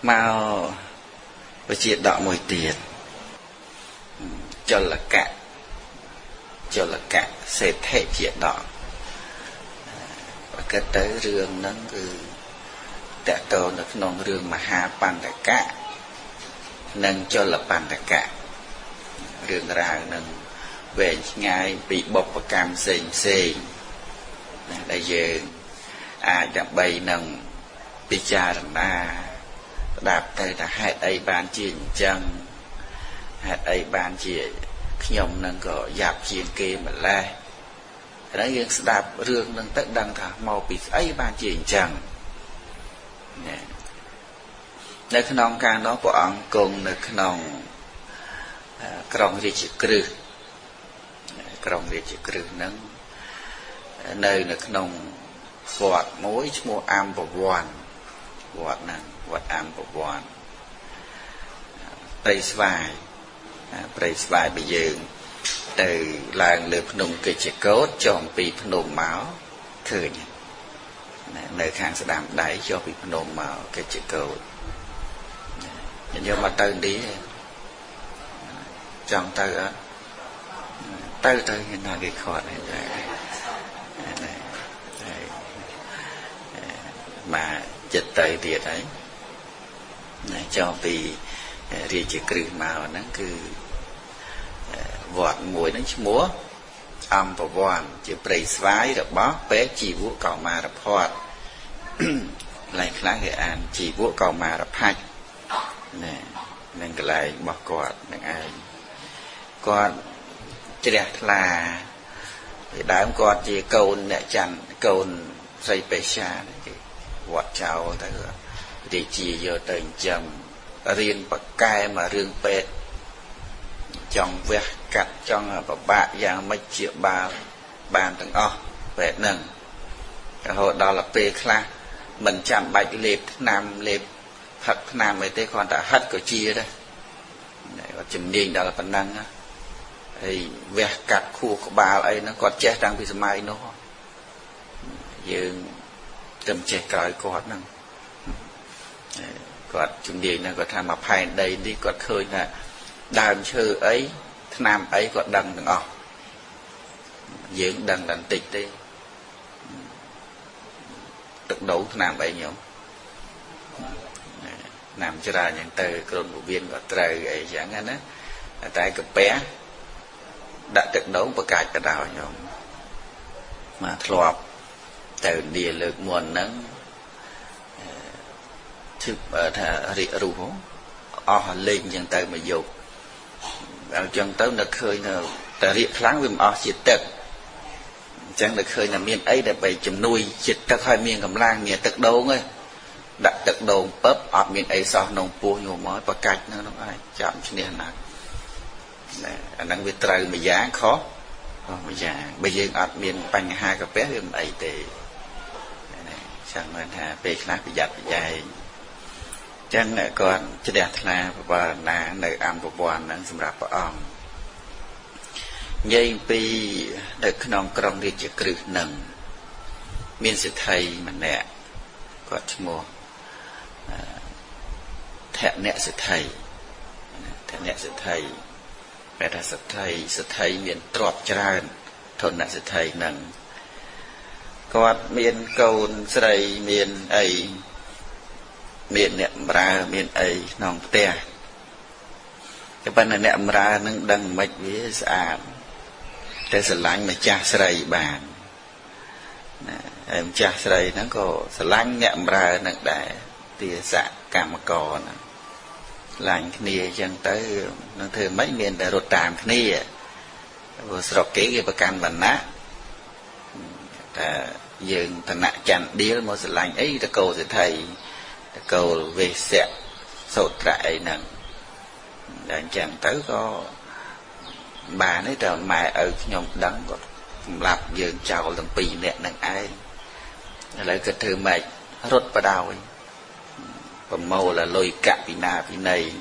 mau với chuyện đọ mùi tiền cho là cả sẽ thể chuyện đọ và cái tới rương nó cứ tẹt tô nó nông rương mà hạ bàn đại cả nâng cho là bàn đại cả rương ra nâng về ngay bị bọc và cam xình đây giờ ai đã bay nâng bị cha rằng na đạp tay là hai ấy bàn chiên chân hai ấy bàn chiên nhom nâng có dạp chiên kê mà lai nó riêng đạp rương nâng tất đăng thả màu bị ấy bàn chiên chân nơi khăn ông càng đó của ông cùng nơi khăn ông krong riêng chỉ cử nâng nơi nơi khăn ông vọt mối mua am và vọt am và vọt tây svai bây giờ từ làng lượt nung cây chỉ cốt chọn bị nung máu thường nơi khang sẽ đảm đáy cho bị nung máu cây chỉ cốt nhưng mà tên đi trong tay á tay hiện nay cái khó này mà dịch tay tiệt ấy cho vì riêng chỉ cử màu nó cứ vọt mùi nó múa âm và vòn chỉ bày svái được bó bé chỉ vũ cầu mà được hoạt lại khá người ăn chỉ vũ cầu mà được hạch nè nên cái lại bỏ quạt nên ai còn chỉ đẹp là thì đám con chỉ câu nè chăn câu dây bể xa thì vọt chào tới thì chỉ giờ tình chầm riêng bậc cai mà riêng pet trong việc cắt trong bạc dạng mấy triệu ba bàn từng về nâng hồi đó là pe khla mình chạm bạch liệp nam liệp thật nam mấy tế còn đã hết của chia đây và chừng điên đó là phần năng á thì việc cắt khu của bà ấy nó còn chết đang bị mai nó dương tầm chết cởi có năng còn chừng điên nó có tham mà phải đây đi còn khơi là đàn chơi ấy nam ấy còn đằng đằng dưỡng đằng đằng tịch đi tự đấu nam ấy nhiều nam cho ra những từ cồn của viên và trời ấy chẳng anh á tại cực bé đã tự đấu và cài cả đào nhau mà thọp từ địa lực nguồn nắng thực thà rịa rủ lên những từ mà dục chẳng tới là khơi là ta riêng láng với mà chỉ tật chẳng được khơi là miền ấy để bày chấm nuôi chỉ tật hai miền cầm lang miền tật đâu ngay đặt tật đầu bắp ở miền ấy sao nông pua nhiều mối và cạch nó ai chạm cho nên là anh đang bị trời mà giá khó mà giá bây giờ ở miền bành hai cà phê miền ấy thì chẳng nên hà về khác bị giặt bị dài chẳng lại còn chỉ đẹp là và là nơi ăn của bọn nó sầm rạp ông nhây pi được nòng trong đi chỉ cử nâng miền sự thầy mà nè có mua thẹn nè sự thầy mẹ là sự thầy miền trọt tràn thôn nè sự thầy nâng có miền cầu sợi miền ấy miền nệm ra miền ấy nòng te cái bên này nệm ra nó đang mạch với sạm cái sợi lạnh mà cha sợi bàn em cha sợi nó có sợi lạnh nệm ra nó để tia sạ cam cò lạnh kia chân tới nó thường mấy miền để rụt tràm kia vừa sọt cái bậc can bản nát dường thằng nạ chặn đĩa một sợi lạnh ấy ta cầu sẽ thầy cầu về sẹo sốt trại nè đang chẳng tới có bà nói trời mẹ ở nhóm đắng có lạp dường chào lần pì nè nè ai lại cái thư mày rốt vào đào ấy còn màu là lôi cạn vì na vì này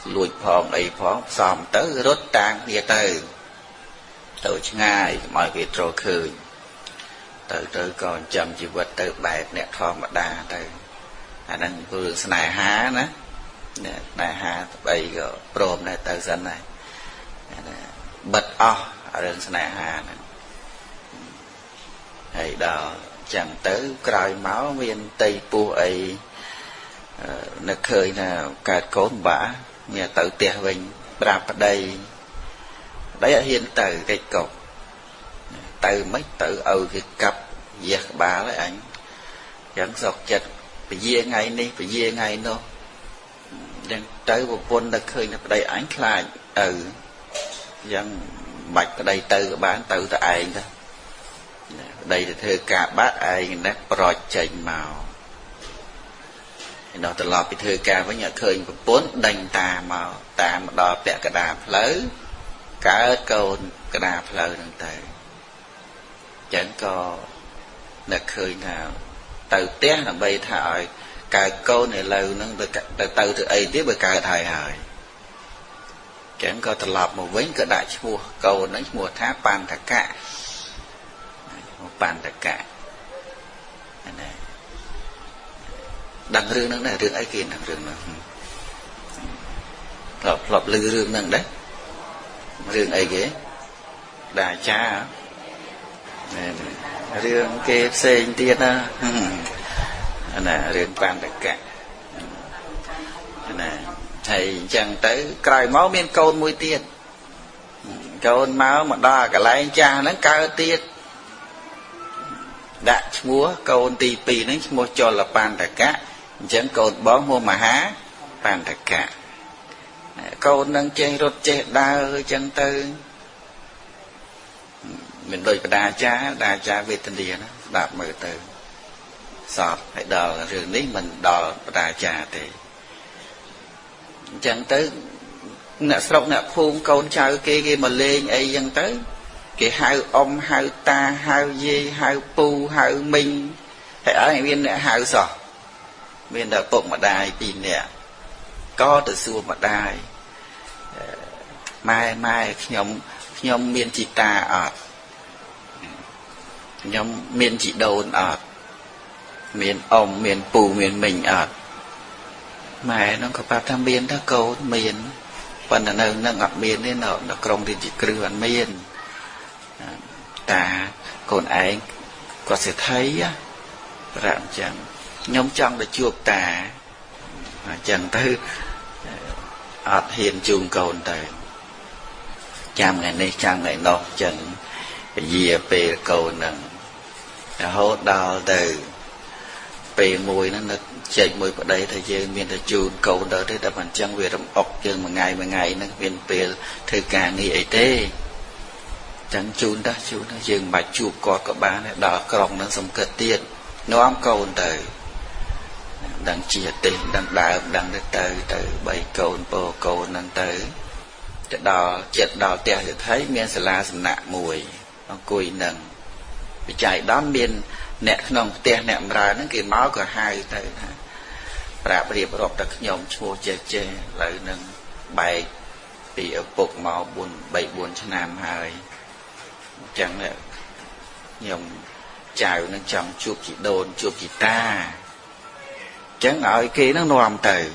lùi phong ấy phong xòm tới rốt trang đi từ ngay mọi việc rồi khơi từ còn chậm chỉ vật từ bài nè thon mà đa từ anh đang vừa sài há nữa này há bây giờ prom này tới dân này bật rừng sài há này hay đó chẳng tới cài máu miền tây pu ấy nó khơi là cài cốn bả nhà tự tiệt mình đạp ở đây đấy hiện từ cái cột từ mấy tự cái cặp giặc bà lấy ảnh chẳng sọc chật phải dê ngay đi phải dê ngay nó đang tới một quân đã khơi nó đây ảnh lại dân bạch ở đây từ bán từ tại ai đó đây là thơ cả bát ai nó pro chỉnh màu nó từ lọt bị thơ ca với nhà khơi một bốn đánh ta màu ta mà đo bẹ cả đàm lớn cả câu cả đàm lớn đằng tới chẳng có là khơi nào từ té là bay thải cài câu này lâu nó từ ấy tiếp với cài thải hỏi chẳng có từ lọt một vĩnh cả đại mua câu nó mua tháp pan thạch cả một pan thạch cả này đằng rương nó này rương ấy kia đằng rương nó lọp lư rương nâng đấy rương ấy ghế đà cha rương kê xên tiên nè rương pan thạch cả nè thầy chẳng tới cài máu miên côn mùi tiết côn máu mà đo cả lại cha nó cao tiết đã múa côn tì pì nó mua cho là pan thạch cả chẳng côn bó mua mà há pan thạch cả côn đang chơi rốt chơi đa chẳng tư mình đôi đà cha về tình địa nó đạp mở từ sọt phải đò rừng đấy mình đò đà cha thì chẳng tới nè sọc nè phun con trai kia mà lên ấy dân tới cái hai ông hai ta hai dê hai pu hai minh hay ở hai bên nè hai sọ bên đã bụng mà đài pin nè có từ xưa mà đài mai nhom miền chị ta ở nhom miền chị đồn ở miền ông miền pù miền mình ở mẹ nó có ba tham miền đó câu miền phần là nơi nó ngập miền nên nó công thì chỉ cứ ăn miền ta còn ai có sẽ thấy á rạm chẳng nhóm trong là chuộc ta chẳng tư ọt hiện chuồng cồn tới trăm ngày nay trăm ngày nọ chẳng gì về cồn nè hốt đào từ về mùi nó chạy mùi vào đây thầy dương miền thầy chuồng cồn đó thế ta bằng chẳng về rộng ọc chương một ngày nó miền về thời cả nghỉ ấy tê chẳng chun đó dương bạch chuộc có các bạn đó còng nó sống cơ tiết nó ám cồn tới đang chia tiền đang đào đang tới bảy cồn bồ cồn đang tới chết đào tè thì thấy miền sả la sầm nạ mùi nó cùi nằng bị chạy đón miền nẹt nòng tè nẹt ra nó kì máu cả hai tới rạp riệp rộp đặc nhom chua chê lại nằng bảy bị ở bột máu buồn bảy buồn cho nam hai chẳng là nhom chào nó chồng chụp chị đồn chụp chị ta chẳng ở kia nó nòm từ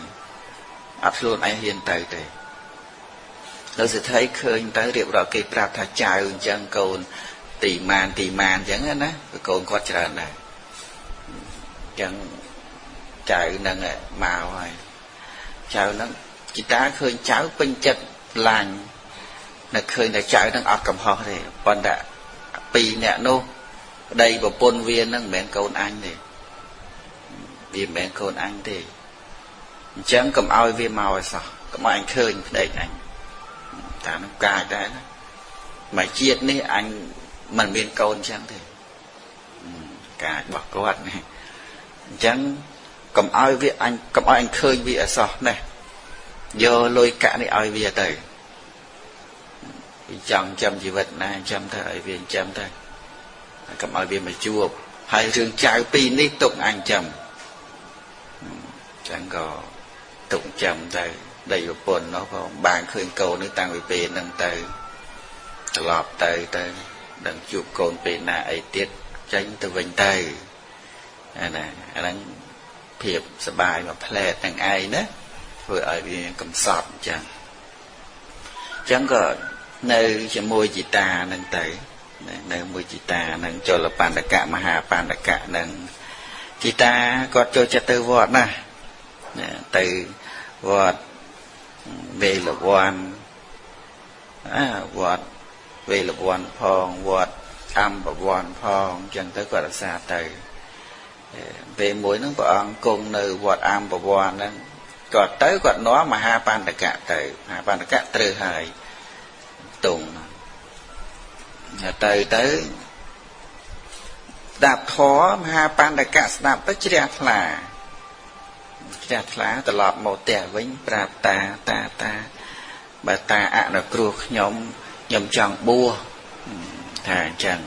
ắt luôn ai hiền từ thì nó sẽ thấy khơi tới điệp rõ cái prap thà chào chẳng cồn tỉ màn chẳng á cồn có trở này chẳng chào nâng màu rồi chào nó chị ta khơi cháu bên chất lành là khơi là chào nó ọt cầm ho thì còn đã pì nè nô đây vào pôn viên nó mẹn cồn anh thì vì mẹn cồn anh thì chẳng cầm ao viên màu sao cầm anh khơi để anh ta nó cài đấy mà chiết ní anh mình biên côn chẳng thì cài bọc quạt này chẳng cầm ai với anh cầm ai anh khơi bị ở sao này giờ lôi cả này ai về tới chồng chăm gì vật này chăm thời viên chăm thôi cầm ai về mà chua hai rừng trái pin đi tụng anh chăm chẳng có tụng chăm đây đầy một bồn nó có bàn khơi cầu nước tăng về nâng tới lọp tới đằng chụp cồn về nà ấy tiết tránh từ vành tay nè anh ភាពសបាយមកផ្លែទាំងឯងណាធ្វើឲ្យវាកំសត់អញ្ចឹងក៏នៅជាមួយជីតានឹងទៅនៅមួយជីតានឹងចលបណ្ឌកៈមហាបណ្ឌកៈនឹងជីតាគាត់ចូលចិត្តទៅវត្តណាទៅវត្តវេលវ័នវត្តវេលវ័នផងវត្តអំបវ័នផងអញ្ចឹងទៅគាត់រក្សាទៅពេលមួយហ្នឹងព្រះអង្គគង់នៅវត្តអំបវ័នហ្នឹងគាត់ទៅគាត់នាំមហាបណ្ឌកៈទៅមហាបណ្ឌកៈត្រូវហើយតុងទៅស្ដាប់ធម៌មហាបណ្ឌកៈស្ដាប់ទៅជ្រះថ្លាត្រឡប់មកផ្ទះវិញប្រាប់តាបើតាអនុគ្រោះខ្ញុំចង់បួសថាអញ្ចឹង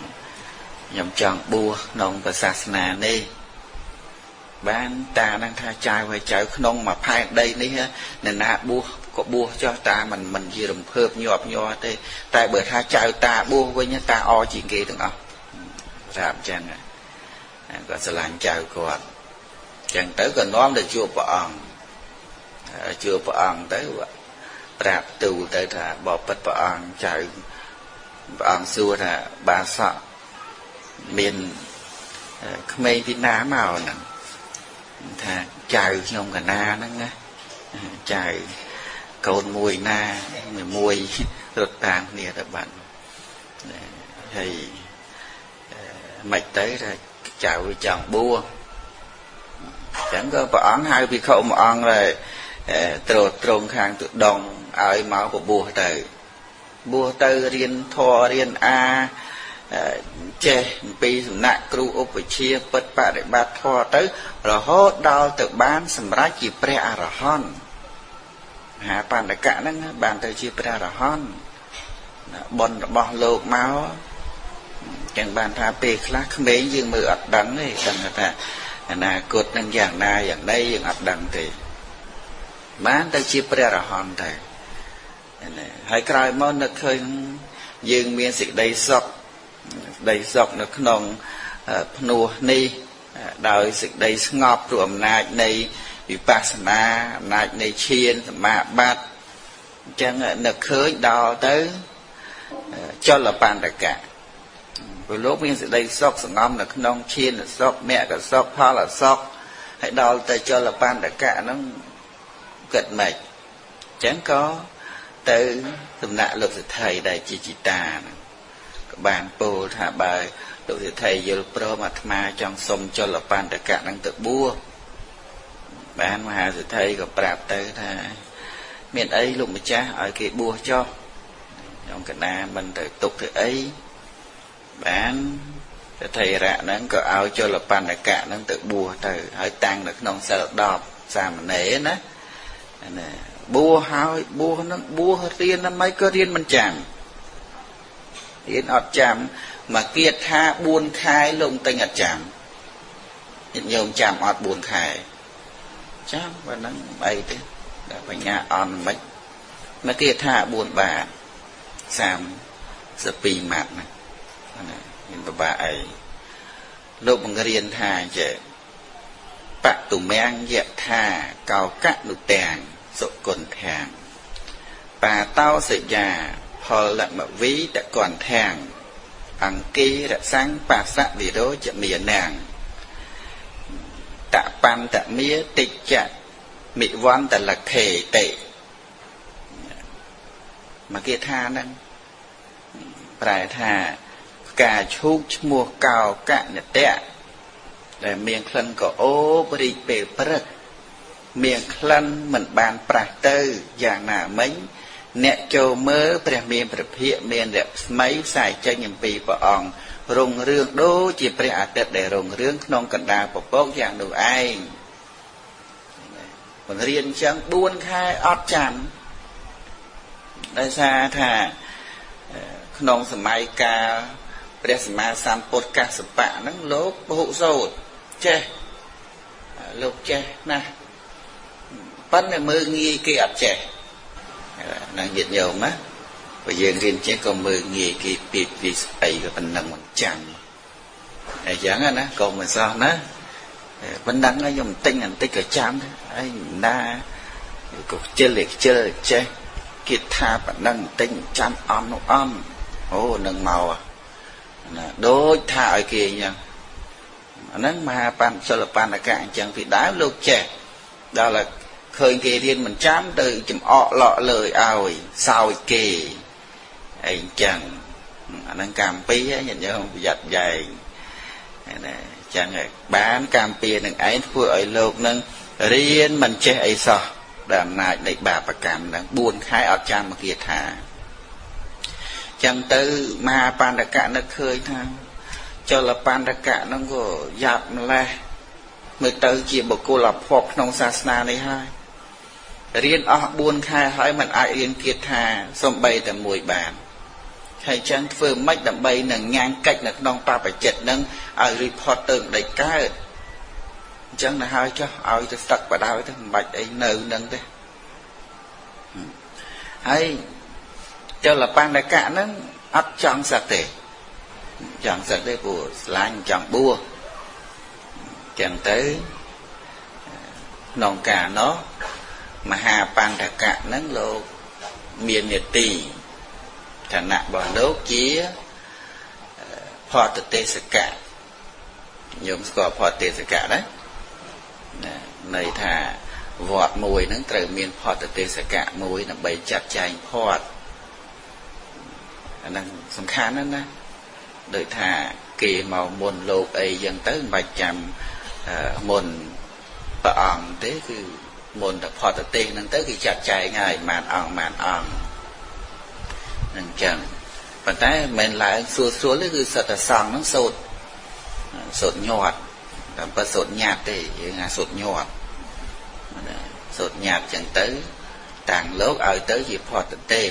ខ្ញុំចង់បួសក្នុងព្រះសាសនានេះបានតានឹងថាចៅឲ្យចៅក្នុងមួយផែនដីនេះនរណាបួសក៏បួសចុះតាមិនជារំភើបញាប់ញ័រទេតែបើថាចៅតាបួសវិញតាអជាងគេទាំងអស់ប្រាប់អញ្ចឹងគាត់ស្រឡាញ់ចៅគាត់អញ្ចឹងទៅក៏នាំទៅជួបព្រះអង្គទៅប្រាប់ទូលទៅថាបបិទ្ធព្រះអង្គចៅព្រះអង្គសួរថាបាសកមានក្មេងពីណាមកហ្នឹងថាចៅខ្ញុំកណាហ្នឹងណាចៅកូនមួយណាមួយរត់តាមគ្នាទៅបាត់ហើយមិនទៅថាចៅចង់បួសអញ្ចឹងក៏ព្រះអង្គហៅភិក្ខុមួយអង្គដែរត្រង់ខាងទុដងឲ្យមកបួសទៅរៀនធម៌រៀនចេះអំពីសំណាក់គ្រូឧបជាពិតបរិបត្តិធម៌ទៅរហូតដល់ទៅបានសម្រេចជាព្រះអរហន្តមហាបណ្ឌកៈហ្នឹងបានទៅជាព្រះអរហន្តបុណ្យរបស់លោកមកចឹងបានថាពេលខ្លះក្មេងយើងមើលអត់ដឹងទេដឹងថាអនាគតនឹងយ៉ាងណាយ៉ាងណីយើងអត់ដឹងទេបានទៅជាព្រះអរហន្តទៅហើយក្រោយមកនឹកឃើញយើងមានសេចក្តីសុខនៅក្នុងភ្នោះនេះដោយសេចក្តីស្ងប់ព្រោះអំណាចនៃវិបស្សនាអំណាចនៃឈានសមាបត្តិអញ្ចឹងនឹកឃើញដល់ទៅចលបណ្ឌកៈព្រោះលោកមានសេចក្តីសុខសងំនៅក្នុងឈានសុខមគ្គសុខផលសុខហើយដល់ទៅចលបណ្ឌកៈហ្នឹងគិតមិនអញ្ចឹងក៏ទៅសំណាក់លោកសិទ្ធិដែលជាជីតាក៏បានពោលថាបើលោកសិទ្ធិយល់ព្រមអាត្មាចង់សុំចលបណ្ឌកៈហ្នឹងទៅបួសបានមហាសិទ្ធិក៏ប្រាប់ទៅថាមានអីលោកម្ចាស់ឲ្យគេបួសចុះខ្ញុំកណាមិនទៅទុកធ្វើអីបានសិទ្ធិរៈហ្នឹងក៏ឲ្យចលបណ្ឌកៈហ្នឹងទៅបួសទៅហើយតាំងនៅក្នុងសិល10សាមណេរណាបួសហើយបួសហ្នឹងបួសរៀនហ្នឹងមិនក៏រៀនមិនចាំរៀនអត់ចាំមកគៀតថា4ខែលោកតែអត់ចាំញាតិញោមចាំអត់4ខែចាំបើហ្នឹងអីទេដល់បញ្ញាអន់មិនមកគៀតថា4បាត32ម៉ាត់ណាមានបបាអីលោកបង្រៀនថាចេះបតុមញ្ញថាកោកនុទាំងសុគន្ធាងបាតោសិយាផលមវីតកន្ធាងអង្គីរសង្ឃបាសៈវិរោចមាននាងតបន្តមាតិច្ចមិវន្តលខេតេមកគេថាហ្នឹងប្រែថាផ្កាឈូកឈ្មោះកោកណតៈដែលមានក្លិនក៏អូបរីកពេលព្រឹកមានក្លិនមិនបានប្រះទៅយ៉ាងណាមិញអ្នកចូលមើលព្រះមានព្រះភិក្ខមានរស្មីផ្សាយចេញអំពីព្រះអង្គរុងរឿងដូចជាព្រះអាទិត្យដែលរុងរឿងក្នុងកណ្ដាលពពកយ៉ាងនោះឯងបង្រៀនអញ្ចឹង4ខែអត់ចាំដោយសារថាក្នុងសម័យកាលព្រះសម្មាសម្ពុទ្ធកស្សបៈហ្នឹងលោកពហុសូត្រចេះលោកចេះណាស់ប៉ុន្តែមើលងាយគេអត់ចេះនឹងញាតិញោមណាបើយើងរៀនចេះក៏មើលងាយគេពីស្អីក៏ប៉ុណ្ណឹងមិនចាំអញ្ចឹងណាកុំមិនសោះណា vẫn đang ở dòng tinh ảnh tích ở chám ấy na cuộc chơi chơi kiệt tha vẫn đang tinh chám on ô nâng màu đôi tha ở kia nha nâng mà pan cho là pan là cạn chẳng thì đá lô trẻ đó là khơi kia thiên mình chám từ chùm ọ lọ lời ao sao kì ấy chẳng nâng cam pí á nhìn nhớ không giặt dày chẳng là bán cam pí nâng ấy vừa ở lột nâng riêng mình chế ấy sao đàm này để bà cảm đang buồn khai ở trang mà kia thả chẳng tư mà pan đã cạn nó khơi thang cho là pan đã cạn nó có giặt là mới tới chỉ một cô là phọc nông sa na này hai riêng ở buồn khai hỏi mình ai riêng kia thả xong bay tầm mùi bàn hay chẳng vừa mách đầm bay nâng ngang cách nâng nông pa phải chật nâng ở report tượng đầy cá chẳng là hai cho ai cho tật vào đau thế bạch ấy nợ nâng thế hay cho là pan đại cả nó ấp chẳng sạch thế của lanh chẳng bua chẳng tới nông cả nó mà hà pan đại cả nó lộ miền nhiệt tì thằng nặng bỏ đốt chia phò tự tê sạch cả nhóm có phò tê sạch cả đấy này thà vọt mùi nó từ miền phò tự tê sạch cả mùi là bày chặt chanh phọt năng sầm khán đó nè đợi thà kỳ màu môn lột ấy dần tới vài trăm môn bờ ong thếคือmôn tập phò tự tê năng tới khi chặt chanh ngày màn ong năng chẳng và tay mình lại xua lấyคือsợiตะ sòng nó sột nhọt làm bớt sột nhạt thì là sột nhọt sột nhạt chẳng tới tàng lốt ở tới dịp phò tự tê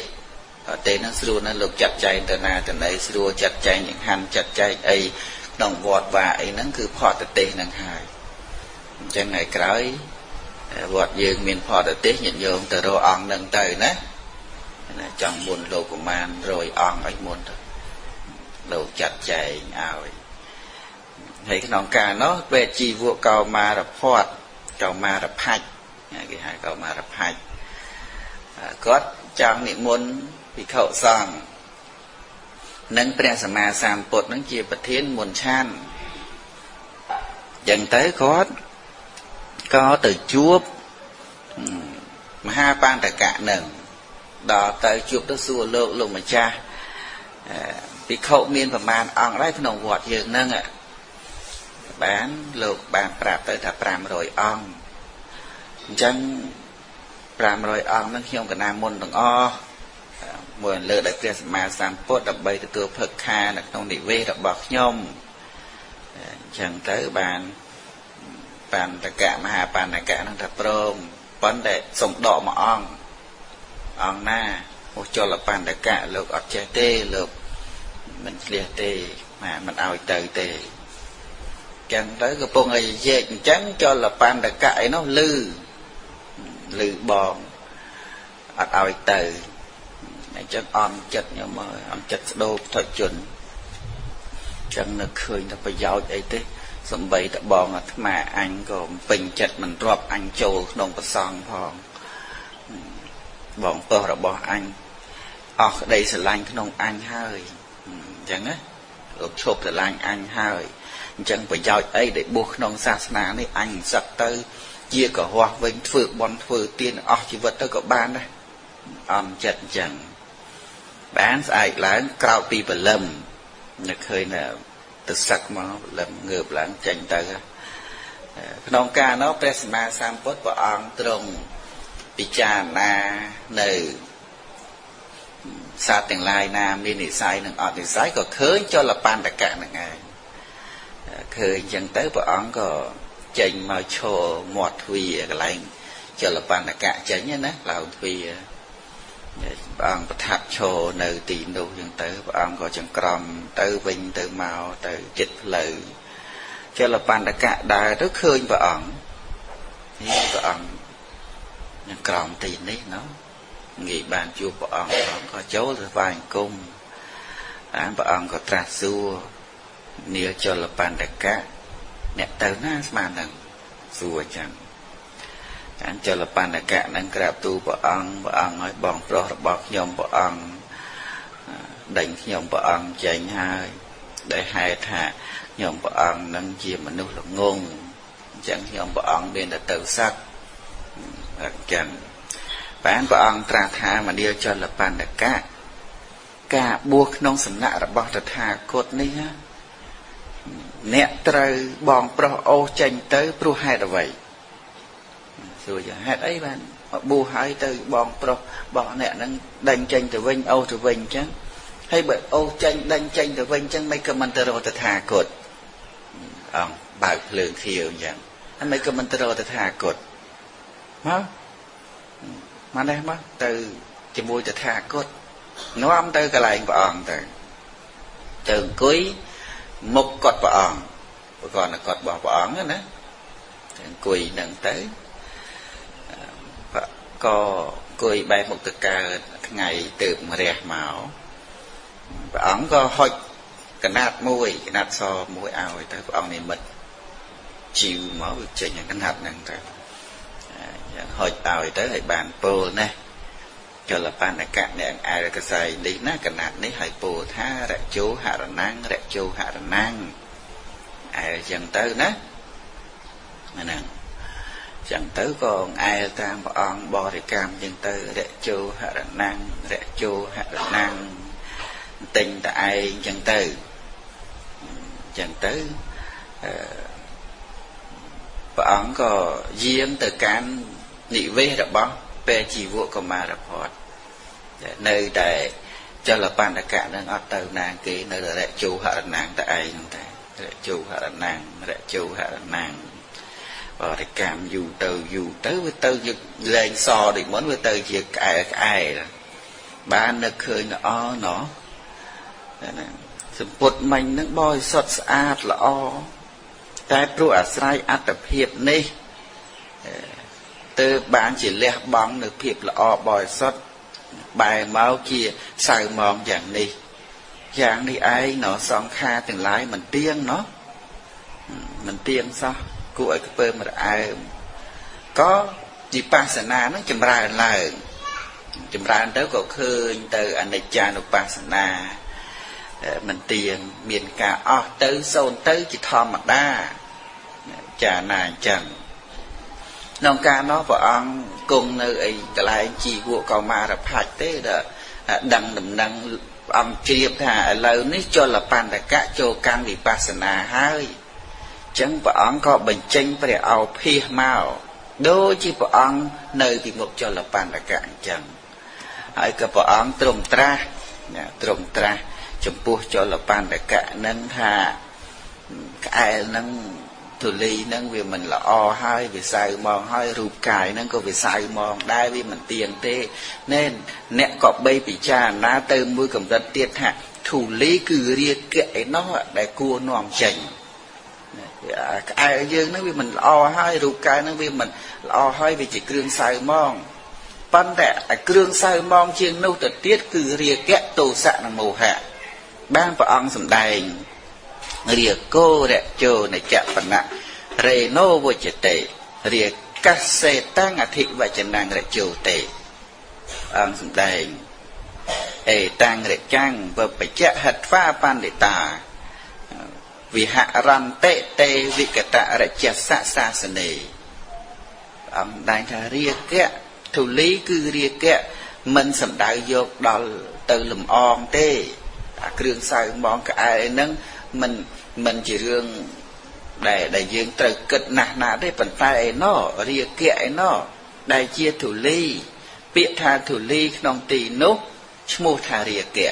ở tê nó xua nó lục chặt chay từ nào từ đấy xua chặt chay những hành chặt chay ấy đồng vọt và ấy nó cứ phò tự tê năng hài chẳng ngày cái vọt dương miền phò tự tê nhận vô từ đồ ong nâng tới nè chẳng buồn lô của man rồi ong ấy muốn lô chặt chay ảo thấy cái nón cà nó về chi vua cầu mà là phọt cầu mà là phạch cái hai cầu mà là phạch có trong niệm môn bị khẩu sòng nâng pre sama sam bột nâng chia bát thiên môn chan dần tới có từ chuốc mà hai pan tại cả nừng đò tới chuốc đó xua lộ lộ mà cha bị khẩu miên và man ong đấy cái nòng vọt dường nâng ạ bán lục bán prap tới thà pram rồi ong chân pram rồi ong nó khiêm cả nam môn đồng o mùa lỡ đại kia mà sam pốt đập bay từ tua phật kha là trong địa vê đập bọc nhôm chẳng tới bàn tất cả mà hà bàn tất cả nó thật prom vấn đề sống đỏ mà ong na ô cho là bàn tất cả lục ọt che tê lục mình liệt tê mà mình ao tới tê chẳng tới cái bông ấy dễ chẳng cho là pan đã cãi nó lư bòn ở ao từ này chắc om chật nhưng mà om chật đô thoại chuẩn chẳng nó khơi nó phải giáo ấy thế xong bày đã bòn mà anh có bình chật mình drop anh châu đồng và son phong bòn to là bòn anh đây sẽ lanh cái nông anh hơi chẳng á chụp là lanh anh hơi chẳng phải giao ấy để buộc nông sa na này anh sắp tới chia cả hoa với phượng bon phượng tiên chỉ vật tới có ban đây chật chẳng bán ai láng cao pi và lâm nó khơi là từ sặc mà lâm ngược láng chành tới nông ca nó presma sam pot và on trong picha na nơi sa tiền lai nam đi nị sai nằng ọt nị sai có khơi cho là pan tất cả nằng ngày khơi chẳng tới và on có chành mà cho mọt huy cái lạnh cho là pan tất cả chánh nhá nè là huy ông tháp cho nơi tiền đâu chẳng tới và ông có chẳng cầm tới vinh tới màu tới chích lời cho là pan tất cả đài rất khơi và ông nhưng cầm tiền đấy nó nghĩ bàn chùa của ông có cháu rồi vài cung và ông có tra xua nia cho là pan tất cả nè tới nó mà nè សួរចឹងអានចលបណ្ឌកៈនឹងក្រាបទូលព្រះអង្គឲ្យបងប្រុសរបស់ខ្ញុំព្រះអង្គដេញខ្ញុំព្រះអង្គចេញហើយដែលហេតុថាខ្ញុំព្រះអង្គនឹងជាមនុស្សល្ងងអញ្ចឹងខ្ញុំព្រះអង្គមានតែទៅសឹកអញ្ចឹងបានព្រះអង្គត្រាស់ថាមនាលចលបណ្ឌកៈការបួសក្នុងសំណាក់របស់តថាគតនេះអ្នកត្រូវបងប្រុសអូសចេញទៅព្រោះហេតុអ្វីសួរយ៉ាងហេតុអីបានបួសហើយទៅបងប្រុសរបស់អ្នកនឹងដេញចេញទៅវិញអូសទៅវិញអញ្ចឹងហើយបើអូសចេញដេញចេញទៅវិញអញ្ចឹងមិនក៏មិនទៅរកតថាគតអង្គបើកភ្លើងខៀវអញ្ចឹងហើយមិនក៏មិនទៅរកតថាគតមកនេះមកទៅជាមួយតថាគតនាំទៅកន្លែងព្រះអង្គទៅអង្គុយមុខគាត់ព្រះអង្គប្រកបនៅគាត់របស់ព្រះអង្គណាអង្គុយនឹងទៅក៏អង្គុយបែរមុខទៅកើតថ្ងៃទើបរះមកព្រះអង្គក៏ហុចកណាត់មួយកណាត់សមួយឲ្យទៅព្រះអង្គនិមិត្តជីវមកវាចេញកណាត់ហ្នឹងទៅយ៉ាងហុចឲ្យទៅឲ្យបានពោលណាចលបណ្ឌកៈអ្នកអែលកសែងនេះណាកណាត់នេះឲ្យពោលថារជោហរណាំងរជោហរណាំងអែលចឹងទៅណាហ្នឹងចឹងទៅក៏អែលតាមព្រះអង្គបរិកម្មចឹងទៅរជោហរណាំងរជោហរណាំងទិញតែឯងចឹងទៅព្រះអង្គក៏យាងទៅកាន់និវេសរបស់ពេលជីវកុមារភ័តនៅតែចលបណ្ឌកៈនឹងអត់ទៅណាគេនៅតែរជោហរណាំងតែឯងហ្នឹងតែរជោហរណាំងរជោហរណាំងបរិកម្មយូរទៅវាទៅជាលែងសដូចមុនវាទៅជាក្អែបាននឹកឃើញល្អណោះសម្ពុតមិញនឹងបរិសុទ្ធស្អាតល្អតែព្រោះអាស្រ័យអត្តភាពនេះទើបបានជាលះបង់នៅភាពល្អបរិសុទ្ធបែរមកជាសៅមងយ៉ាងនេះឯងណោះសង្ខារទាំងឡាយមិនទៀងណោះមិនទៀងសោះគួរឲ្យខ្ពើមរអើមក៏វិបស្សនានឹងចម្រើនឡើងចម្រើនទៅក៏ឃើញទៅអនិច្ចានុបស្សនាមិនទៀងមានការអស់ទៅសូន្យទៅជាធម្មតាចាណាអញ្ចឹងក្នុងការនោះព្រះអង្គគង់នៅឯកន្លែងជីវកុមារភ័ក្រទេដល់ដឹងដំណឹងព្រះអង្គជ្រាបថាឥឡូវនេះចលបណ្ឌកៈចូលកម្មវិបស្សនាហើយអញ្ចឹងព្រះអង្គក៏បញ្ចេញព្រះឱភាសមកដូចជាព្រះអង្គនៅពីមុខចលបណ្ឌកៈអញ្ចឹងហើយក៏ព្រះអង្គទ្រង់ត្រាស់ចំពោះចលបណ្ឌកៈនឹងថាក្អែលនឹងទូលីនឹងវាមិនល្អហើយវាសៅមកហើយរូបកាយនឹងក៏វាសៅមកដែរវាមិនទៀងទេណែអ្នកក៏បីពិចារណាទៅមួយកម្រិតទៀតថាទូលីគឺរាគៈឯណោះដែលគួរនាំចេញក្អែលយើងនឹងវាមិនល្អហើយរូបកាយនឹងវាមិនល្អហើយវាជាគ្រឿងសៅមកប៉ុន្តែគ្រឿងសៅមកជាងនោះទៅទៀតគឺរាគៈទោសៈនិងមោហៈបានព្រះអង្គសម្ដែងរាគោរជោនចបណ្ណៈរេណូវជតេរាកសេតាំងអធិវចនាងរជោតេអង្គសម្ដែងអេតាំងរចាំងវបច្ចៈហិត្វាបណ្ឌិតាវិហរន្តេតេវិកតរជសសាសនេអង្គដែងថារាគៈធូលីគឺរាគៈមិនសំដៅយកដល់ទៅលំអងទេអាគ្រឿងសៅមងក្អែហ្នឹងមិនជារឿងដែលយើងត្រូវគិតណាស់ទេប៉ុន្តែឯណោរាគៈឯណោដែលជាធូលីពាក្យថាធូលីក្នុងទីនោះឈ្មោះថារាគៈ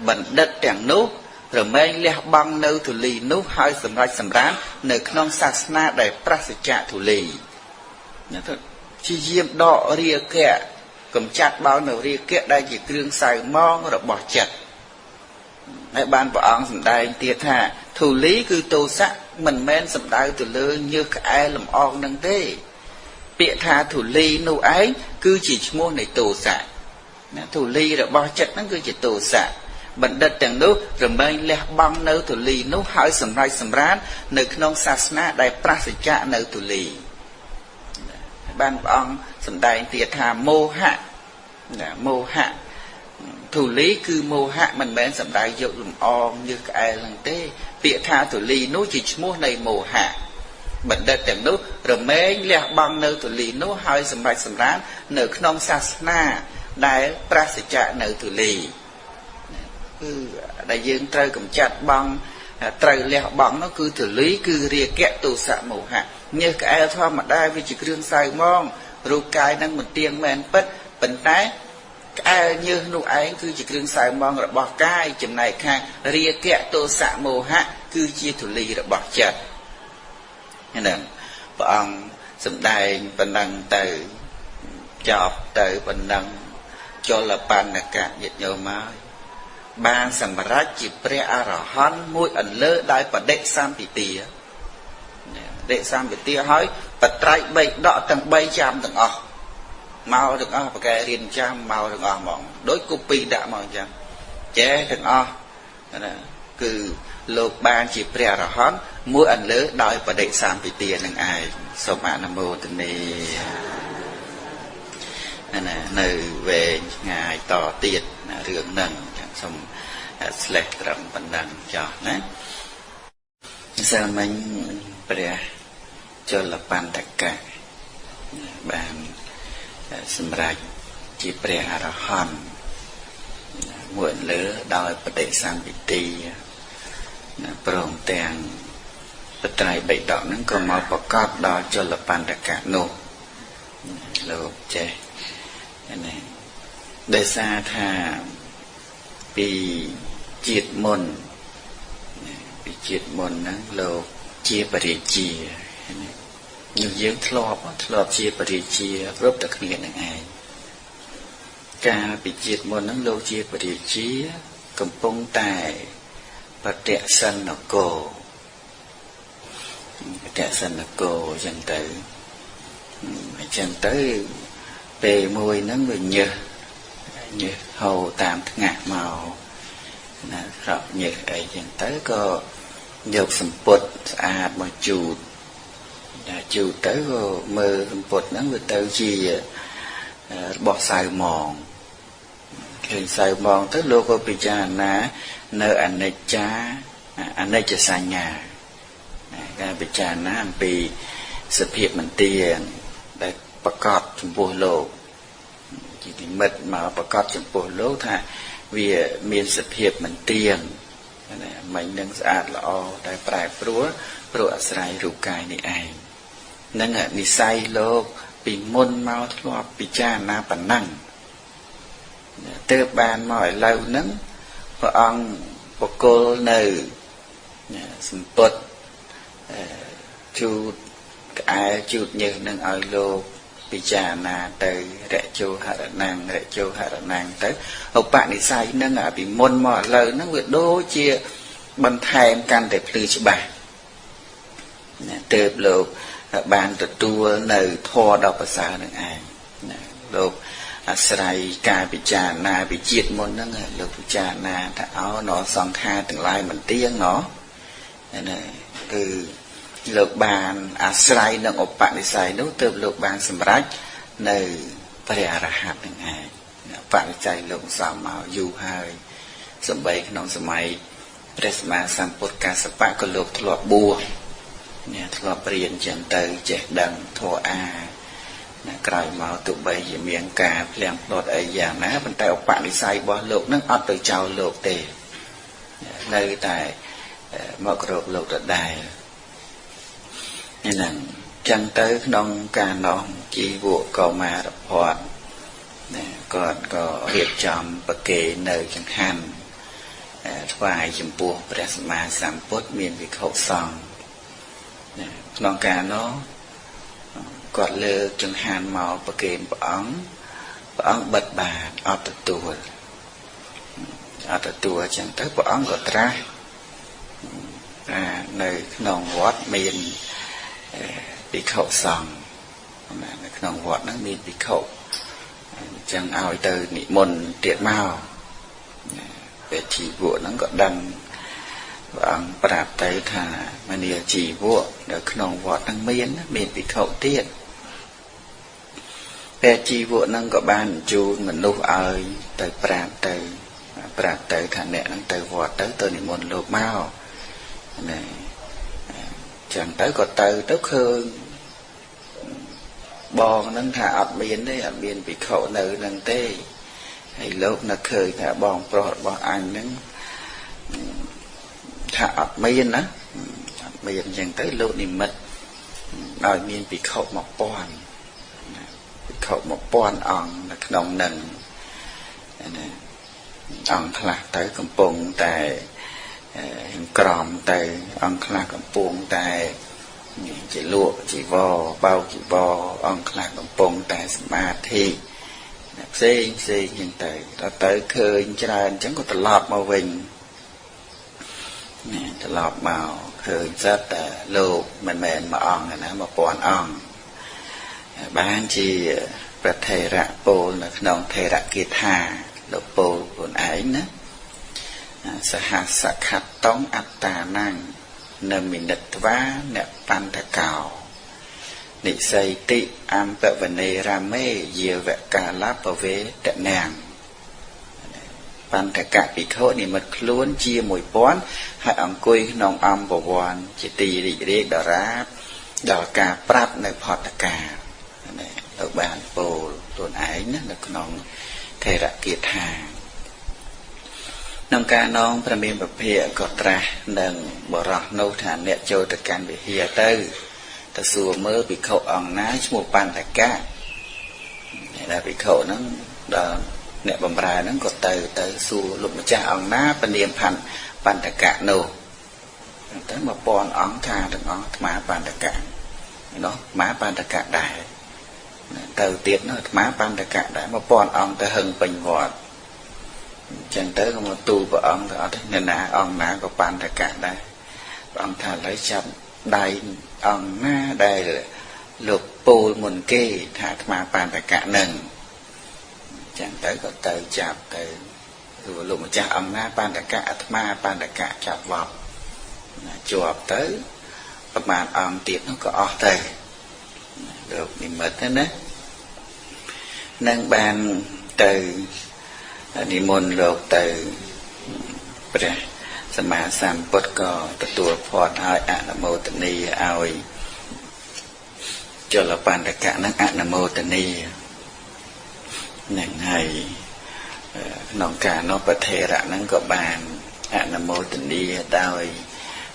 បណ្ឌិតទាំងនោះរមែងលះបង់នៅធូលីនោះហើយសម្រេចសម្រាននៅក្នុងសាសនាដែលប្រសិទ្ធធូលីណាទៅជាយាមដករាគៈកំចាត់បោនៅរាគៈដែលជាគ្រឿងសៅមងរបស់ចិត្តហើយបានព្រះអង្គសម្ដែងទៀតថាធូលីគឺទោសៈមិនមែនសំដៅទៅលើញើសក្អែលលំអងនឹងទេពាក្យថាធូលីនោះឯងគឺជាឈ្មោះនៃទោសៈណាធូលីរបស់ចិត្តហ្នឹងគឺជាទោសៈ បណ្ឌិតទាំងនោះរមែងលះបង់នៅទូលីនោះហើយសម្រេចសម្រាននៅក្នុងសាសនាដែលប្រសិជ្ជៈនៅទូលីបានព្រះអង្គសម្ដែងទៀតថាមោហៈមោហៈទូលីគឺមោហៈមិនមែនសម្ដែងយកលំអងញើសក្អែលហ្នឹងទេពាក្យថាទូលីនោះជាឈ្មោះនៃមោហៈបណ្ឌិតទាំងនោះរមែងលះបង់នៅទូលីនោះហើយសម្រេចសម្រាននៅក្នុងសាសនាដែលប្រសិជ្ជៈនៅទូលីគឺដែលយើងត្រូវកម្ចាត់បង់ត្រូវលះបង់នោះគឺទូលីគឺរាគៈទោសៈមោហៈញើសក្អែលធម្មតាវាជាគ្រឿងសៅហ្មងរូបកាយនឹងមិនទៀងមែនពិតប៉ុន្តែក្អែលញើសនោះឯងគឺជាគ្រឿងសៅហ្មងរបស់កាយចំណែកខាងរាគៈទោសៈមោហៈគឺជាទូលីរបស់ចិត្តហ្នឹងព្រះអង្គសម្ដែងប៉ុណ្ណឹងទៅចប់ទៅប៉ុណ្ណឹងចលបណ្ណកៈញាតិញោមមកបានសម្រេចជាព្រះអរហន្តមួយអន្លើដោយបដិសម្ពិទាបដិសម្ពិទាហើយបត្រៃ3ដកទាំង3ចាំទាំងអស់មកទាំងអស់ប្រកែរៀនចាំមកទាំងអស់ហ្មងដូចគូពីដាក់មកអញ្ចឹងចេះទាំងអស់ណាគឺលោកបានជាព្រះអរហន្តមួយអន្លើដោយបដិសម្ពិទានឹងឯងសូមអនុមោទនាណានៅវែងឆ្ងាយតទៀតរឿងហ្នឹងសូមស្លេះត្រឹមប៉ុណ្ណឹងចោះណាសិលមិញព្រះចលបណ្ឌកៈបានសម្រេចជាព្រះអរហន្តមួយលើដោយបដិសម្ពិទាព្រមទាំងបត្រៃបិដកហ្នឹងក៏មកប្រកបដល់ចលបណ្ឌកៈនោះលោកចេះណាដោយសារថាពីជាតិមុនហ្នឹងលោកជាបរិជាយើងធ្លាប់ជាបរិជាគ្រប់តែគ្នានឹងឯងកាលពីជាតិមុនហ្នឹងលោកជាបរិជាកំពុងតែបតិសនកោអញ្ចឹងទៅពេលមួយហ្នឹងវាញើសហូរតាមថ្ងាសមកណាស្រក់ញើសអីចឹងទៅក៏យកសម្ពុតស្អាតមកជូតទៅក៏មើលសម្ពុតហ្នឹងវាទៅជារបស់សៅមងឃើញសៅមងទៅលោកក៏ពិចារណានៅអនិច្ចសញ្ញាការពិចារណាអំពីសភាពមិនទៀងដែលប្រកបចំពោះលោកជានិមិត្តមកប្រកបចំពោះលោកថាវាមានសភាពមិនទៀងណាមិននឹងស្អាតល្អតែប្រែប្រួលព្រោះអាស្រ័យរូបកាយនេះឯងនឹងនិស័យលោកពីមុនមកធ្លាប់ពិចារណាប៉ុណ្ណឹងទើបបានមកឥឡូវហ្នឹងព្រះអង្គបកលនៅសម្ពុតជូតក្អែជូតញើសនឹងឲ្យលោកពិចារណាទៅរជោហរណង្ទៅឧបនិស្ស័យនឹងពីមុនមកឥឡូវហ្នឹងវាដូចជាបន្ថែមកាន់តែភ្លឺច្បាស់ទើបលោកបានទទួលនៅធម៌ដ៏ប្រសើរនឹងឯងលោកអាស្រ័យការពិចារណាពីជាតិមុនហ្នឹងលោកពិចារណាថាណសង្ខារទាំងឡាយមិនទៀងណាគឺលោកបានអាស្រ័យនឹងឧបនិស្ស័យនោះទើបលោកបានសម្រេចនៅព្រះអរហន្តនឹងឯងបរិច្ចេកលោកសំមកយូរហើយសំបីក្នុងសម័យព្រះសម្មាសម្ពុទ្ធកាសបៈក៏លោកធ្លាប់បួសធ្លាប់រៀនចឹងទៅចេះដឹងធម៌អាក្រោយមកទោះបីជាមានការភ្លៀងផ្លត់អីយ៉ាងណាប៉ុន្តែឧបនិស្ស័យរបស់លោកនឹងអត់ទៅចោលលោកទេនៅតែមកគោរពលោកដដែលហ្នឹងចឹងទៅក្នុងការនោះជីវកកុមារភ័តគាត់ក៏រៀបចំប្រគេនៅចង្ហាន់ថ្វាយចំពោះព្រះសម្មាសម្ពុទ្ធមានភិក្ខុសង្ឃក្នុងការនោះគាត់លើកចង្ហាន់មកប្រគេនព្រះអង្គបិទបាតអត់ទទួលអញ្ចឹងទៅព្រះអង្គក៏ត្រាស់នៅក្នុងវត្តមានភិក្ខុសង្ឃនៅក្នុងវត្តហ្នឹងមានភិក្ខុអញ្ចឹងឲ្យទៅនិមន្តទៀតមក về chỉ vụ nó có đăng bằng bạc tới thà mà nia chỉ vụ được nòng vọt năng miên bị khẩu tiết về chỉ vụ nó có ban chú mình lúc ơi tới bạc tới thà nè nó tới vọt tới tôi niệm môn lục mau này chẳng tới có tới tức hơn bò nó thả ập miên đấy ập miên bị khẩu nữ năng tê hay lúc nó khơi thả bòn pro bò anh nó thả ập miên á miên chẳng tới lúc niệm mật đòi miên bị khẩu một pon ong là nòng nần ong khạc tới cầm bông tại còm tại ong khạc cầm bông tại chỉ lụa chỉ vò bao chỉ vò ong khạc cầm bông tại ma thi xê hiện tại ta tới khơi ra chẳng có lọt màu vinh lọt màu khơi rất lô mình mà ong này nó mà pon ong bán chiประเทศระโปลนะน้องเทระกิธาโลโปลคนไอ้นะสหัสขัดต้องอัตตานั่งเนมินตวะเนปันตะเก่านิสัยติอัมเปวเนราเมเยเวกาลาปเวตะแนงปันตะกะปิโคนี่มันคล้วนเจียมวยป้อนให้อังกุยน้องอัมบวรจิตีริเรกดาราดอกาปรับในพอตะกาở bàn bồ tuần ấy là con thầy đã kiệt hàng nông ca non pra miền bậc hệ có tra đừng bỏ rọt nâu thản nẹt châu từ can bị hìa tư ta xua mơ bị khẩu ỏng ná một bàn thạch cá là bị khẩu nó đờ nẹt bầm ra nó có từ xua lục mà cha ỏng ná bên điểm thành bàn thạch cá nô tới mà bòn ỏng tha đừng ỏng má bàn thạch cá nó má bàn thạch cá đại từ tiết nó má ban tất cả đã mà bọn ông ta hưng bình vọt chẳng tới không tu của ông đó nên là ông ná có ban tất cả đây ông thà lấy chậm đầy ông na đây lục bù mùn kê thà má ban tất cả nâng chẳng tới có từ chạp từ rồi lục cha ông na ban tất cả má ban tất cả chạp vọt chuột tới các bạn ông tiết nó có tới được niệm mật thế đấy nâng bàn từ niệm môn lục từ Sama Samput cóตัวพอดให้อะนะโมตนีเอาจลปันตะกะนักอะนะโมตนีนั่งให้น้องกาโนประเทระนั้นก็บานอะนะโมตนีโดย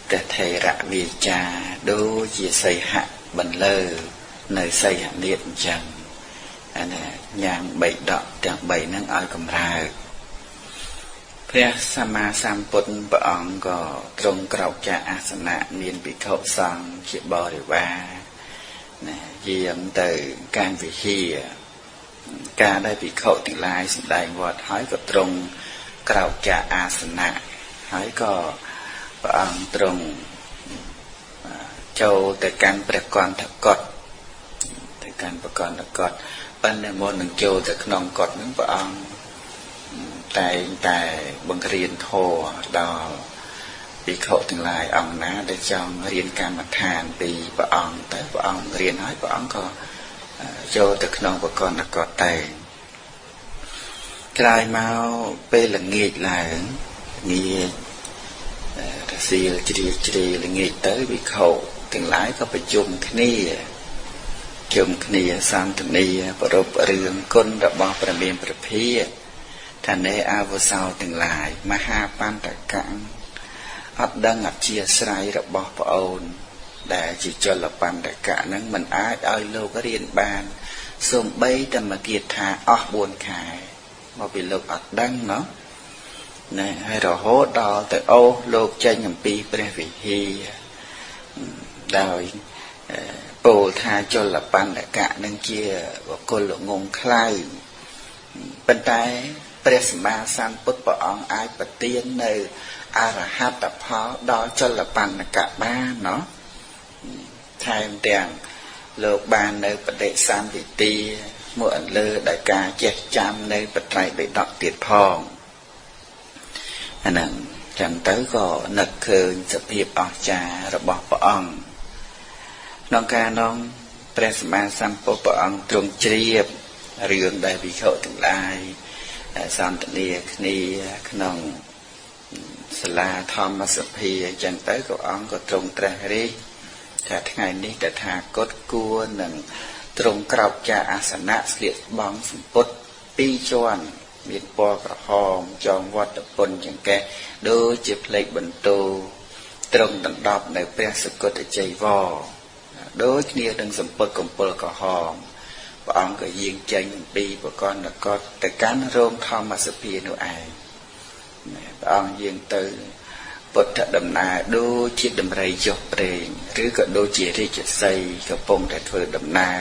ประเทระวิจาดูจีไสหะบันเลอในไสหะเนียดจังอันนี้ยางใบดอกจากใบนั่งอ้อยกำราพระสัมมาสัมพุทธพระองค์ก็ตรงกราบจากอาสนะเมียนปิเขาสังเขียบบริวารเยี่ยมแต่การวิธีการได้ปิเขาติลายสิ่งใดวัดหายก็ตรงกราบจากอาสนะหายก็พระองค์ตรงโจแต่การประกอบถักกฎแต่การประกอบถักกฎปัญญามนหนึ่งโจแต่ขนมกฎนั้นพระองค์แต่บังเรียนโทดอปีเขาถึงลายองนะได้จองเรียนการมาทานปีพระองค์แต่พระองค์เรียนให้พระองค์ก็โจแต่ขนมประกอบถักกฎแต่กลายมาเป็นหลังเงียหลายเงียเสียจีหลังเงียtớiปีเขาถึงลายก็ไปจุ่มขณีจุ่มขณีสามขณีประรบเรื่องก้นระบอบประเมียนประเภทท่านได้อาวสาวถึงหลายมหาปันตะกังอัดดังอัดเชียสายระบอบพระองค์แต่จิจลปันตะกะนั้นมันอาจเอาโลกเรียนบานส่งใบธรรมเกียรติธาออกบนขายมาเป็นโลกอัดดังเนาะให้เราโหดดอแต่โอโลกใจหยำปีเป็นวิธีโดยปูธาจลปันตะกะนั้นเชียว่าคนหลงงงคล้ายเป็นไตพระสัมมาสัมพุทธพระองค์อาจปฏิญในอรหัตพอดอจลปันกะบ้านเนาะไทยมันแต่งโลกบานในประเดชสันติตีเมื่อเลอได้การเจ็ดจำในปัจจัยไปดอกเตียดพอง ហ្នឹងចឹងទៅក៏នឹកឃើញសភាពអស្ចារ្យរបស់ព្រះអង្គក្នុងការនោះព្រះសម្មាសម្ពុទ្ធព្រះអង្គទ្រង់ជ្រាបរឿងដែលភិក្ខុទាំងឡាយសន្ទនាគ្នាក្នុងសាលាធម្មសភាចឹងទៅក៏អង្គក៏ទ្រង់ត្រាស់រិះថាថ្ងៃនេះតថាគតគួរនឹងទ្រង់ក្រោកចាអាសនៈស្លៀកស្បង់សម្ពុត2ជាន់មានពណ៌ក្រហមចងវត្តពុនចង្កេះដូចជាផ្លេកបន្ទោទ្រង់ដណ្ដប់នៅព្រះសុគតចីវរដូចគ្នានឹងសម្ពុតកំពល់ក្រហមព្រះអង្គក៏យាងចេញពីបកនគរទៅកាន់រោងធម្មសភានោះឯងព្រះអង្គយាងទៅពុទ្ធដំណើរដូចជាដំរីចុះព្រេងឬក៏ដូចជារាជសីកំពុងតែធ្វើដំណើ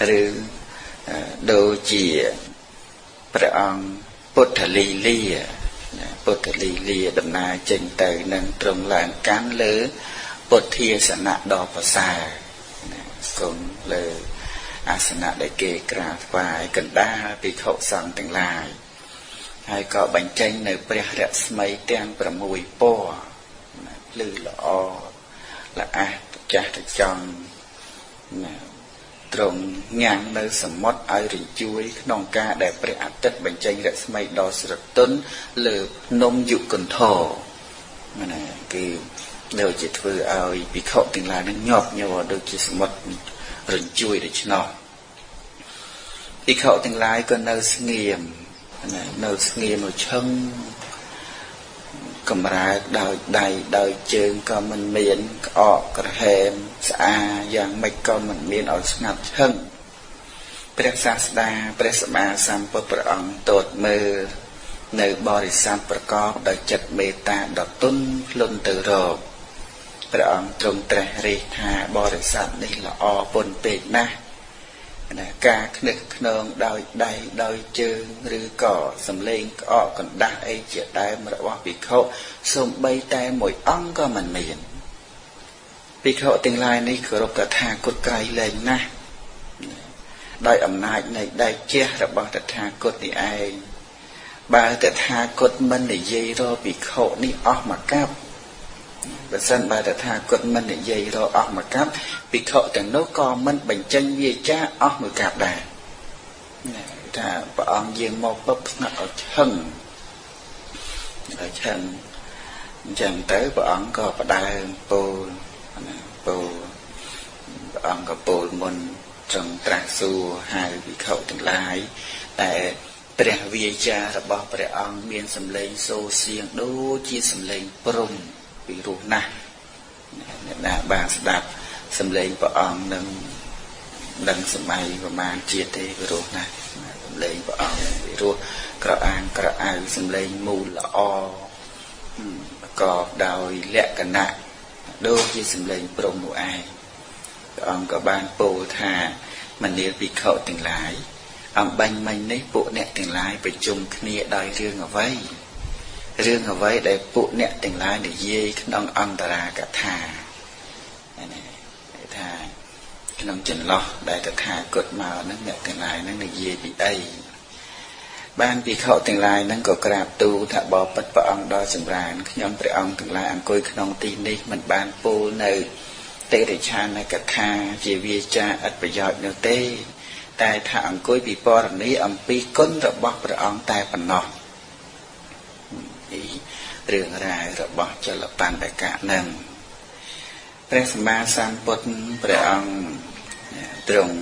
រឬដូចជាព្រះអង្គពុទ្ធលីលាដំណើរចេញទៅនឹងទ្រង់ឡើងកាន់លើពុទ្ធាសនៈដ៏ប្រសើរគង់លើអាសនៈដែលគេក្រាបថ្វាយកណ្ដាលភិក្ខុសង្ឃទាំងឡាយហើយក៏បញ្ចេញនៅព្រះរស្មីទាំង6ពណ៌ភ្លឺល្អល្អះចាស់ចង់ទ្រង់ញ៉ាំងនៅសមុទ្រឲ្យរញ្ជួយក្នុងការដែលព្រះអាទិត្យបញ្ចេញរស្មីដ៏ស្រទន់លើភ្នំយុគន្ធរណាគឺដូចជាធ្វើឲ្យភិក្ខុទាំងឡាយនឹងញាប់ញ័រដូចជាសមុទ្ររញ្ជួយដូច្នោះភិក្ខុទាំងឡាយក៏នៅស្ងៀមនៅស្ងៀមឈឹងកំរើកដោយដៃដោយជើងក៏មិនមានក្អកក្រហែមស្អាយ៉ាងម៉េចក៏មិនមានឲ្យស្ងាត់ឈឹងព្រះសាស្តាព្រះសម្មាសម្ពុទ្ធព្រះអង្គទតមើលនៅបរិស័ទប្រកបដោយចិត្តមេត្តាដ៏ទន់ភ្លន់ទៅរកព្រះអង្គទ្រង់ត្រាស់រិះថាបរិស័ទនេះល្អពុនពេកណាស់ការខ្នឹកខ្នងដោយដៃដោយជើងឬក៏សំឡេងក្អកកណ្ដាស់អីជាដើមរបស់ភិក្ខុសូម្បីតែមួយអង្គក៏មិនមានភិក្ខុទាំងឡាយនេះគោរពតថាគតក្រៃលែងណាស់ដោយអំណាចនៃដៃជះរបស់តថាគតនេះឯងបើតថាគតមិននិយាយរកភិក្ខុនេះអស់មកកាប់បើសិនបើតថាគតមិននិយាយរកអស់មកកាប់ភិក្ខុទាំងនោះក៏មិនបញ្ចេញវាចាអស់មួយកាប់ដែរថាព្រះអង្គយាងមកពឹបស្ងាត់ឲ្យឈឹងអញ្ចឹងទៅព្រះអង្គក៏ផ្ដើមពោលព្រះអង្គក៏ពោលមុនត្រង់ត្រាស់សួរហៅភិក្ខុទាំងឡាយតែព្រះវាចារបស់ព្រះអង្គមានសម្លេងសូរសៀងដូចជាសម្លេងព្រំពីរោះណាស់អ្នកណាបានស្ដាប់សម្លេងព្រះអង្គនឹងដឹងសម័យប្រមាណជាតិទេពីរោះណាស់សម្លេងព្រះអង្គពីរោះក្រអាងក្រអៅសម្លេងមូលល្អប្រកបដោយលក្ខណៈដូចជាសម្លេងព្រំនោះឯងព្រះអង្គក៏បានពោលថាមនាលភិក្ខុទាំងឡាយអំបញ្ញមិញនេះពួកអ្នកទាំងឡាយប្រជុំគ្នាដោយរឿងអ្វីដែលពួកអ្នកទាំងឡាយនិយាយក្នុងអន្តរាកថាថាក្នុងចន្លោះដែលតថាគតមកហ្នឹងអ្នកទាំងឡាយហ្នឹងនិយាយពីអីបានភិក្ខុទាំងឡាយហ្នឹងក៏ក្រាបទូលថាបបិទ្ធព្រះអង្គដ៏ចម្រើនខ្ញុំព្រះអង្គទាំងឡាយអង្គុយក្នុងទីនេះមិនបានពោលនៅទេរឆានកថាជាវាចាឥតប្រយោជន៍នោះទេតែថាអង្គុយពិពណ៌នាអំពីគុណរបស់ព្រះអង្គតែប៉ុណ្ណោះរឿងរ៉ាវរបស់ចលបណ្ឌកៈនឹងព្រះសម្មាសម្ពុទ្ធព្រះអង្គទ្រង់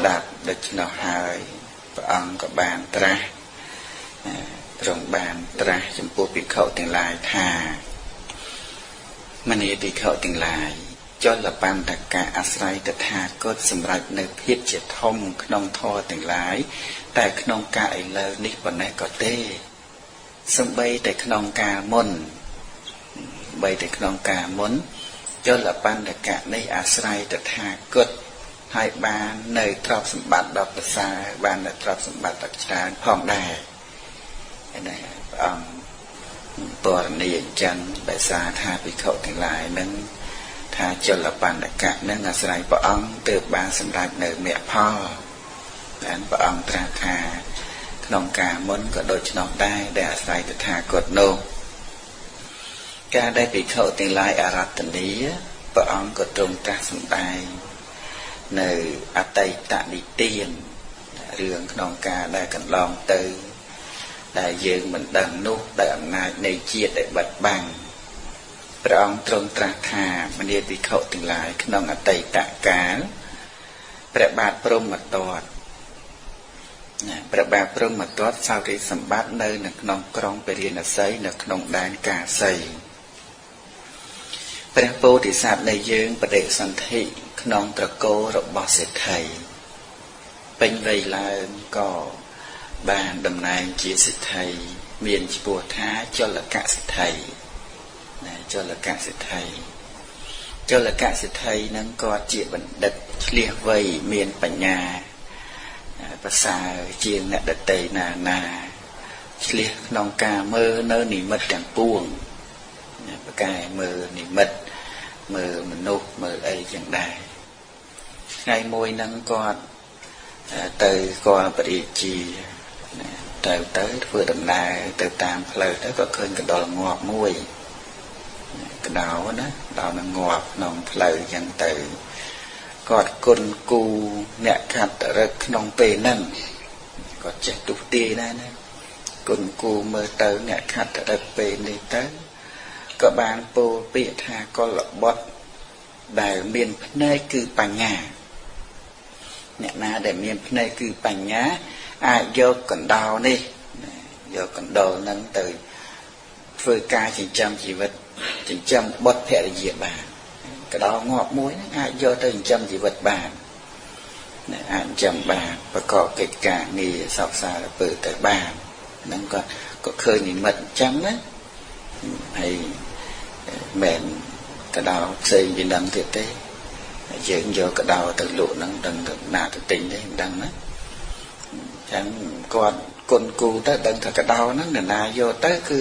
ដាប់ដូច្នោះហើយព្រះអង្គក៏បានត្រាស់ចំពោះភិក្ខុទាំងឡាយថាមនីភិក្ខុទាំងឡាយចលបណ្ឌកៈអាស្រ័យតថាគតសម្រាប់នៅភាពជាធំក្នុងធម៌ទាំងឡាយតែក្នុងការឥឡូវនេះប៉ុណ្ណេះក៏ទេសំបីតែក្នុងការមុនចលបណ្ឌកៈនេះអាស្រ័យតថាគតហើយបាននៅទ្រព្យសម្បត្តិដ៏ប្រសើរបាននៅទ្រព្យសម្បត្តិដ៏ច្រើនផងដែរណាព្រះអង្គពរនីអញ្ចឹងដោយសារថាភិក្ខុទាំងឡាយនឹងថាចលបណ្ឌកៈនឹងអាស្រ័យព្រះអង្គទើបបានសម្រេចនៅមគ្គផលដែលព្រះអង្គត្រាស់ថា ក្នុងការមុនក៏ដូចនោះដែរដែលអាស្រ័យទៅថាគាត់នោះការដែលភិក្ខុទាំងឡាយអរតនីព្រះអង្គក៏ទ្រង់ត្រាស់សម្ដែងនៅអតីតនិទានរឿងក្នុងការដែលកន្លងទៅដែលយើងមិនដឹងនោះដោយអំណាចនៃជាតិដែលបាត់បង់ព្រះអង្គទ្រង់ត្រាស់ថាមនាភិក្ខុទាំងឡាយក្នុងអតីតកាលព្រះបាទព្រហ្មទត្តព្រះបាទព្រហ្មទត្តសោយរាជសម្បត្តិនៅក្នុងក្រុងពារាណសីនៅក្នុងដែនកាសីព្រះពោធិសត្វនៃយើងបដិសន្ធិក្នុងត្រកូលរបស់សេដ្ឋីពេញវ័យឡើងក៏បានតំណែងជាសេដ្ឋីមានឈ្មោះថាចលកសេដ្ឋីចលកសេដ្ឋីចលកសេដ្ឋីនឹងគាត់ជាបណ្ឌិតឆ្លៀសវៃមានបញ្ញាប្រសើរជាងអ្នកដតីណាឆ្លៀសក្នុងការមើលនៅនិមិត្តទាំងពួងប្រកែមើលនិមិត្តមើលមនុស្សមើលអីយ៉ាងដែរថ្ងៃមួយហ្នឹងគាត់ទៅគាត់បរិជាទៅធ្វើដំណើរទៅតាមផ្លូវទៅក៏ឃើញកណ្ដុរងាប់មួយកណ្ដោណាដល់នឹងងាប់ក្នុងផ្លូវចឹងទៅគាត់គុណគូអ្នកខាត់រឹកក្នុងពេលហ្នឹងគាត់ចេះទុទាយដែរណាគុណគូមើលទៅអ្នកខាត់រឹកពេលនេះទៅក៏បានពោលពាក្យថាកុលបុត្រដែលមានភ្នែកគឺបញ្ញាអ្នកណាដែលមានភ្នែកគឺបញ្ញាអាចយកកណ្ដោនេះយកកណ្ដោហ្នឹងទៅធ្វើការចិញ្ចឹមជីវិតចិញ្ចឹមបុត្រភរិយាបានកណ្ដោងាប់មួយហ្នឹងអាចយកទៅចិញ្ចឹមជីវិតបានអាចចិញ្ចឹមបានប្រកបកិច្ចការងារសោកសារពើទៅបានហ្នឹងក៏ឃើញនិមិត្តអញ្ចឹងណាហើយមែនកដោផ្សេងពីនឹងទៀតទេយើងយកកដោទៅលក់ហ្នឹងដឹងទៅណាទៅទិញទេមិនដឹងណាចឹងគាត់គុណគូទៅដឹងថាកដោហ្នឹងនរណាយកទៅគឺ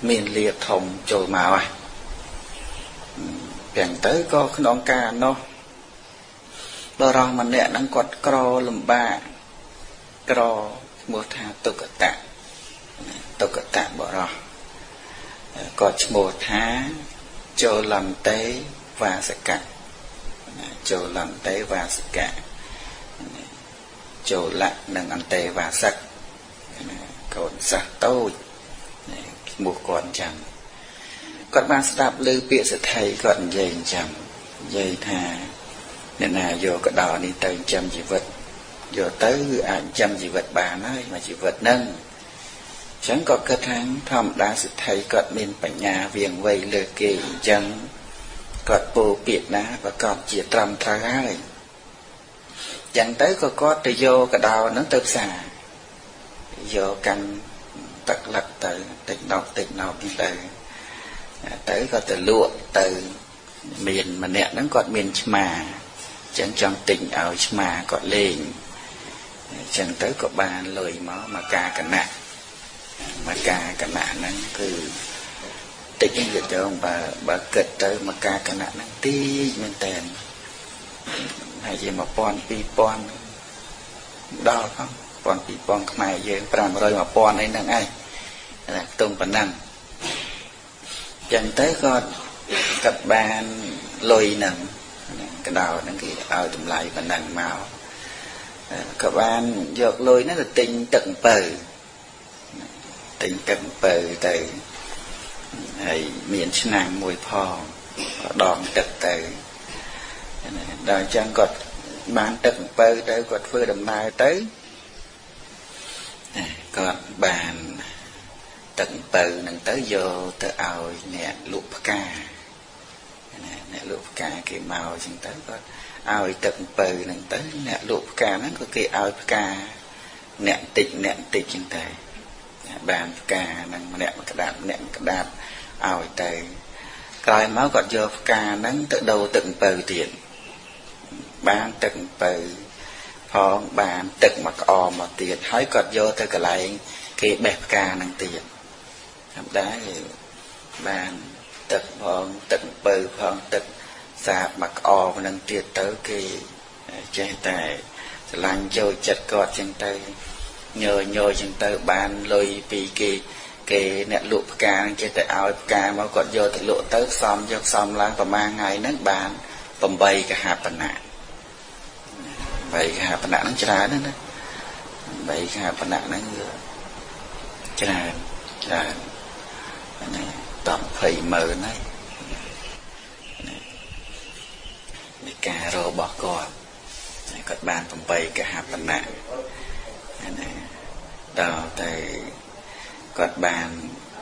មានលាភធំចូលមកហើយទាំងទៅក៏ក្នុងការនោះបរោះម្នាក់ហ្នឹងគាត់ក្រលំបាកក្រឈ្មោះថាទុក្កតៈបរោះគាត់ឈ្មោះថាចូលលន្ទេវាសកៈចូលលន្ទេវាសកៈចូលលៈនិងអន្តេវាសកកូនសាសតូចឈ្មោះគាត់ចឹងគាត់បានស្ដាប់ឮពាក្យសេដ្ឋីគាត់និយាយចឹងនិយាយថាអ្នកណាយកកដោនេះទៅចិញ្ចឹមជីវិតយកទៅគឺអាចចិញ្ចឹមជីវិតបានហើយមកជីវិតហ្នឹងចឹងក៏គិតថាធម្មតាសិទ្ធិគាត់មានបញ្ញាវាងវៃលើគេអញ្ចឹងគាត់ពោលពាក្យណាប្រកបជាត្រឹមត្រូវហើយចឹងទៅក៏គាត់ទៅយកកដោហ្នឹងទៅផ្សារយកកាន់ទឹកលឹកទៅតិចណប់ទៅក៏ទៅលក់ទៅមានម្នាក់ហ្នឹងគាត់មានឆ្មាចឹងចង់ទិញឲ្យឆ្មាគាត់លេងចឹងទៅក៏បានលុយមកការកណៈមកការគណៈហ្នឹងគឺតិចទៀតទៅបើគិតទៅមកការគណៈហ្នឹងតិចមែនតើហើយជា1000 2000ដល់ផង1000 2000ខ្មែរយើង500 1000អីហ្នឹងឯងខ្ទង់ប៉ុណ្ណឹងចឹងទៅគាត់បានលុយហ្នឹងកដោហ្នឹងគេឲ្យតម្លៃប៉ុណ្ណឹងមកក៏បានយកលុយហ្នឹងទៅទិញទឹកអំពៅទិញទឹកអំពៅទៅហើយមានឆ្នាំងមួយផងដងទឹកទៅដល់អញ្ចឹងគាត់បានទឹកអំពៅទៅគាត់ធ្វើដំណើរទៅគាត់បានទឹកអំពៅនឹងទៅយកទៅឲ្យអ្នកលក់ផ្កាអ្នកលក់ផ្កាគេមកអញ្ចឹងទៅគាត់ឲ្យទឹកអំពៅនឹងទៅអ្នកលក់ផ្កាហ្នឹងក៏គេឲ្យផ្កាអ្នកតិចអញ្ចឹងទៅបានផ្កាហ្នឹងម្នាក់ក្តាប់ឲ្យទៅក្រោយមកគាត់យកផ្កាហ្នឹងទៅដូរទឹកអំពៅទៀតបានទឹកអំពៅផងបានទឹកមកក្អមមកទៀតហើយគាត់យកទៅកន្លែងគេបេះផ្កាហ្នឹងទៀតធម្មតាបានទឹកផងទឹកអំពៅផងទឹកសាបមកក្អមហ្នឹងទៀតទៅគេចេះតែស្រឡាញ់ចូលចិត្តគាត់ចឹងទៅ nhờ chẳng tới bàn lôi vì cái nẹt lụa ca chơi tại ao ca mà còn vô tại lụa tới xong cho xong lang và mang ngày nắng bàn tầm bay cả hạt bản nạn vậy hạt bản nạn nó chả nữa đó vậy hạt bản nạn nó chả này tầm phầy mờ này cà rô bỏ con các bạn tầm bay cả hạt bản nạn đó tại các bạn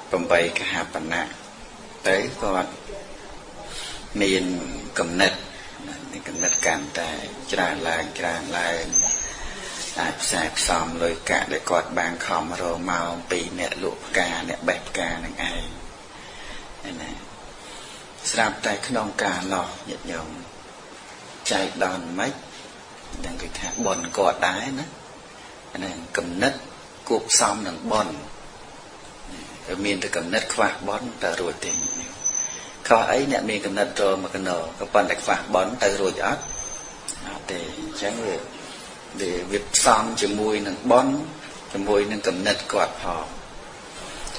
tầm bay cả hạt bản nạn tới còn miền cầm nứt cảm tại tràn lại xài xòm lôi cả để quạt bàn khom rồi màu bị nẹt lụa cà nẹt bẹp cà này ai này sạp tại khung cà lò nhật nhung chạy đòn mấy đang cái thang bồn cọt đái nữa này cầm nứt cuộc xòm đằng bồn ở miền từ cầm nứt khoa bón ta rồi tiền khó ấy nè miền cầm nứt rồi mà cái nở các bạn lại phạt bón ta rồi ớt để tránh để việc xong chỉ mùi nâng bón chỉ mùi nâng cầm nứt quạt họ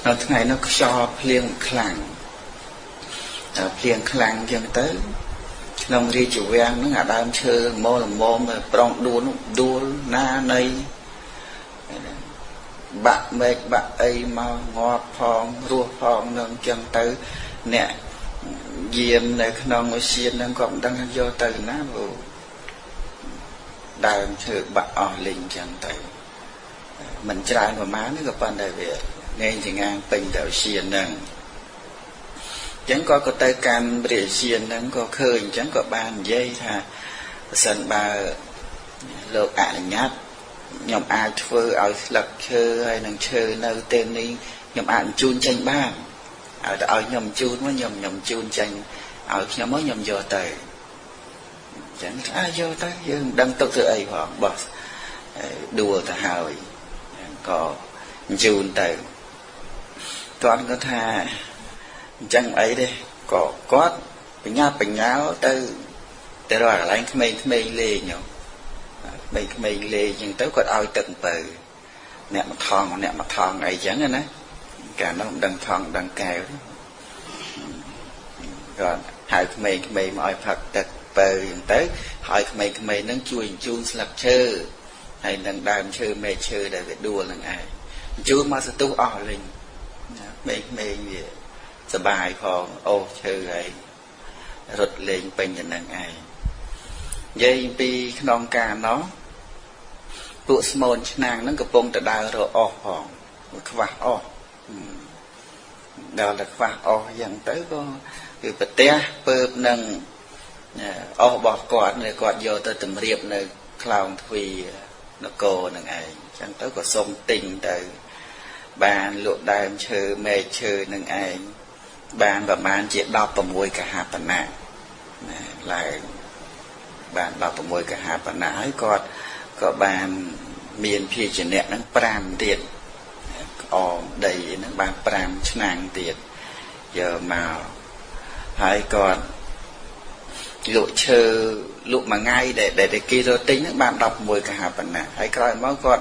nó thứ này nó cho phiên khlang chân tới nông ri chủ quen nó ngả đam chơi mô làm mô mà prong đua na này bạc mệt bạc ấy mau ngọt phong rùa phong nâng chân tới nè diêm này nông mới xiên nâng còn đang vô từ ná vô đào chơi bạc linh chân tới mình trai mà má nó gặp bạn đại việt nghe chỉ ngang bình đạo xiên nâng chẳng có tay cam bể xiên nâng có khơi chẳng có bàn dây thà sân ba lột nhát nhom ai phơi ở lật chơi hay năng chơi nơi tên đi nhom ăn chun tranh ba ở nhom chun mới nhom chun tranh ở khi mới nhom giờ tới chẳng ai giờ tới dương đăng tục từ ấy họ bỏ đùa ta hời có chun tới toàn có tha chẳng ấy đây có cót bình nháo tới rồi lại mây lê nhau mây lê nhưng tới còn ao tận bờ nẹt mặt thòng này chẳng rồi nè cả nó đằng thòng đằng kèo rồi hai mây mà ai phật tận bờ tới hỏi mây nó chuồn sập chơi hay đang đàm chơi mê chơi để đua lần ai chưa mà sẽ tu lên mây gìสบายพอโอ้เชื่อไอ้รถเลงเป็นอย่างนั้นไงยัยปีขนองการเนาะปุสมนชนางนั่งกระปงแต่ดาวเราออกผ่องขวาออกดาวแต่ขวาออกอย่างเต้ก็คือปะเตะเปิบนั่งออกบอกกอดเลยกอดโยตัวตึมเรียบเลยคลาวทวีนโกนั่งไงจังเต้ก็ทรงติ่งแต่บานหลุดได้เชื่อเมย์เชื่อนั่งไงbàn và bàn chỉ đọc vào môi cả hạt bản nạn lại bàn đọc vào môi cả hạt bản nạn ấy có bàn miền phía trên nẹt nó pram tiền đầy nó bàn pram nàng tiền giờ màu hay còn lụa chờ lụa mà ngay để kia rồi tính nó bàn đọc môi cả hạt bản nạn hay coi mới còn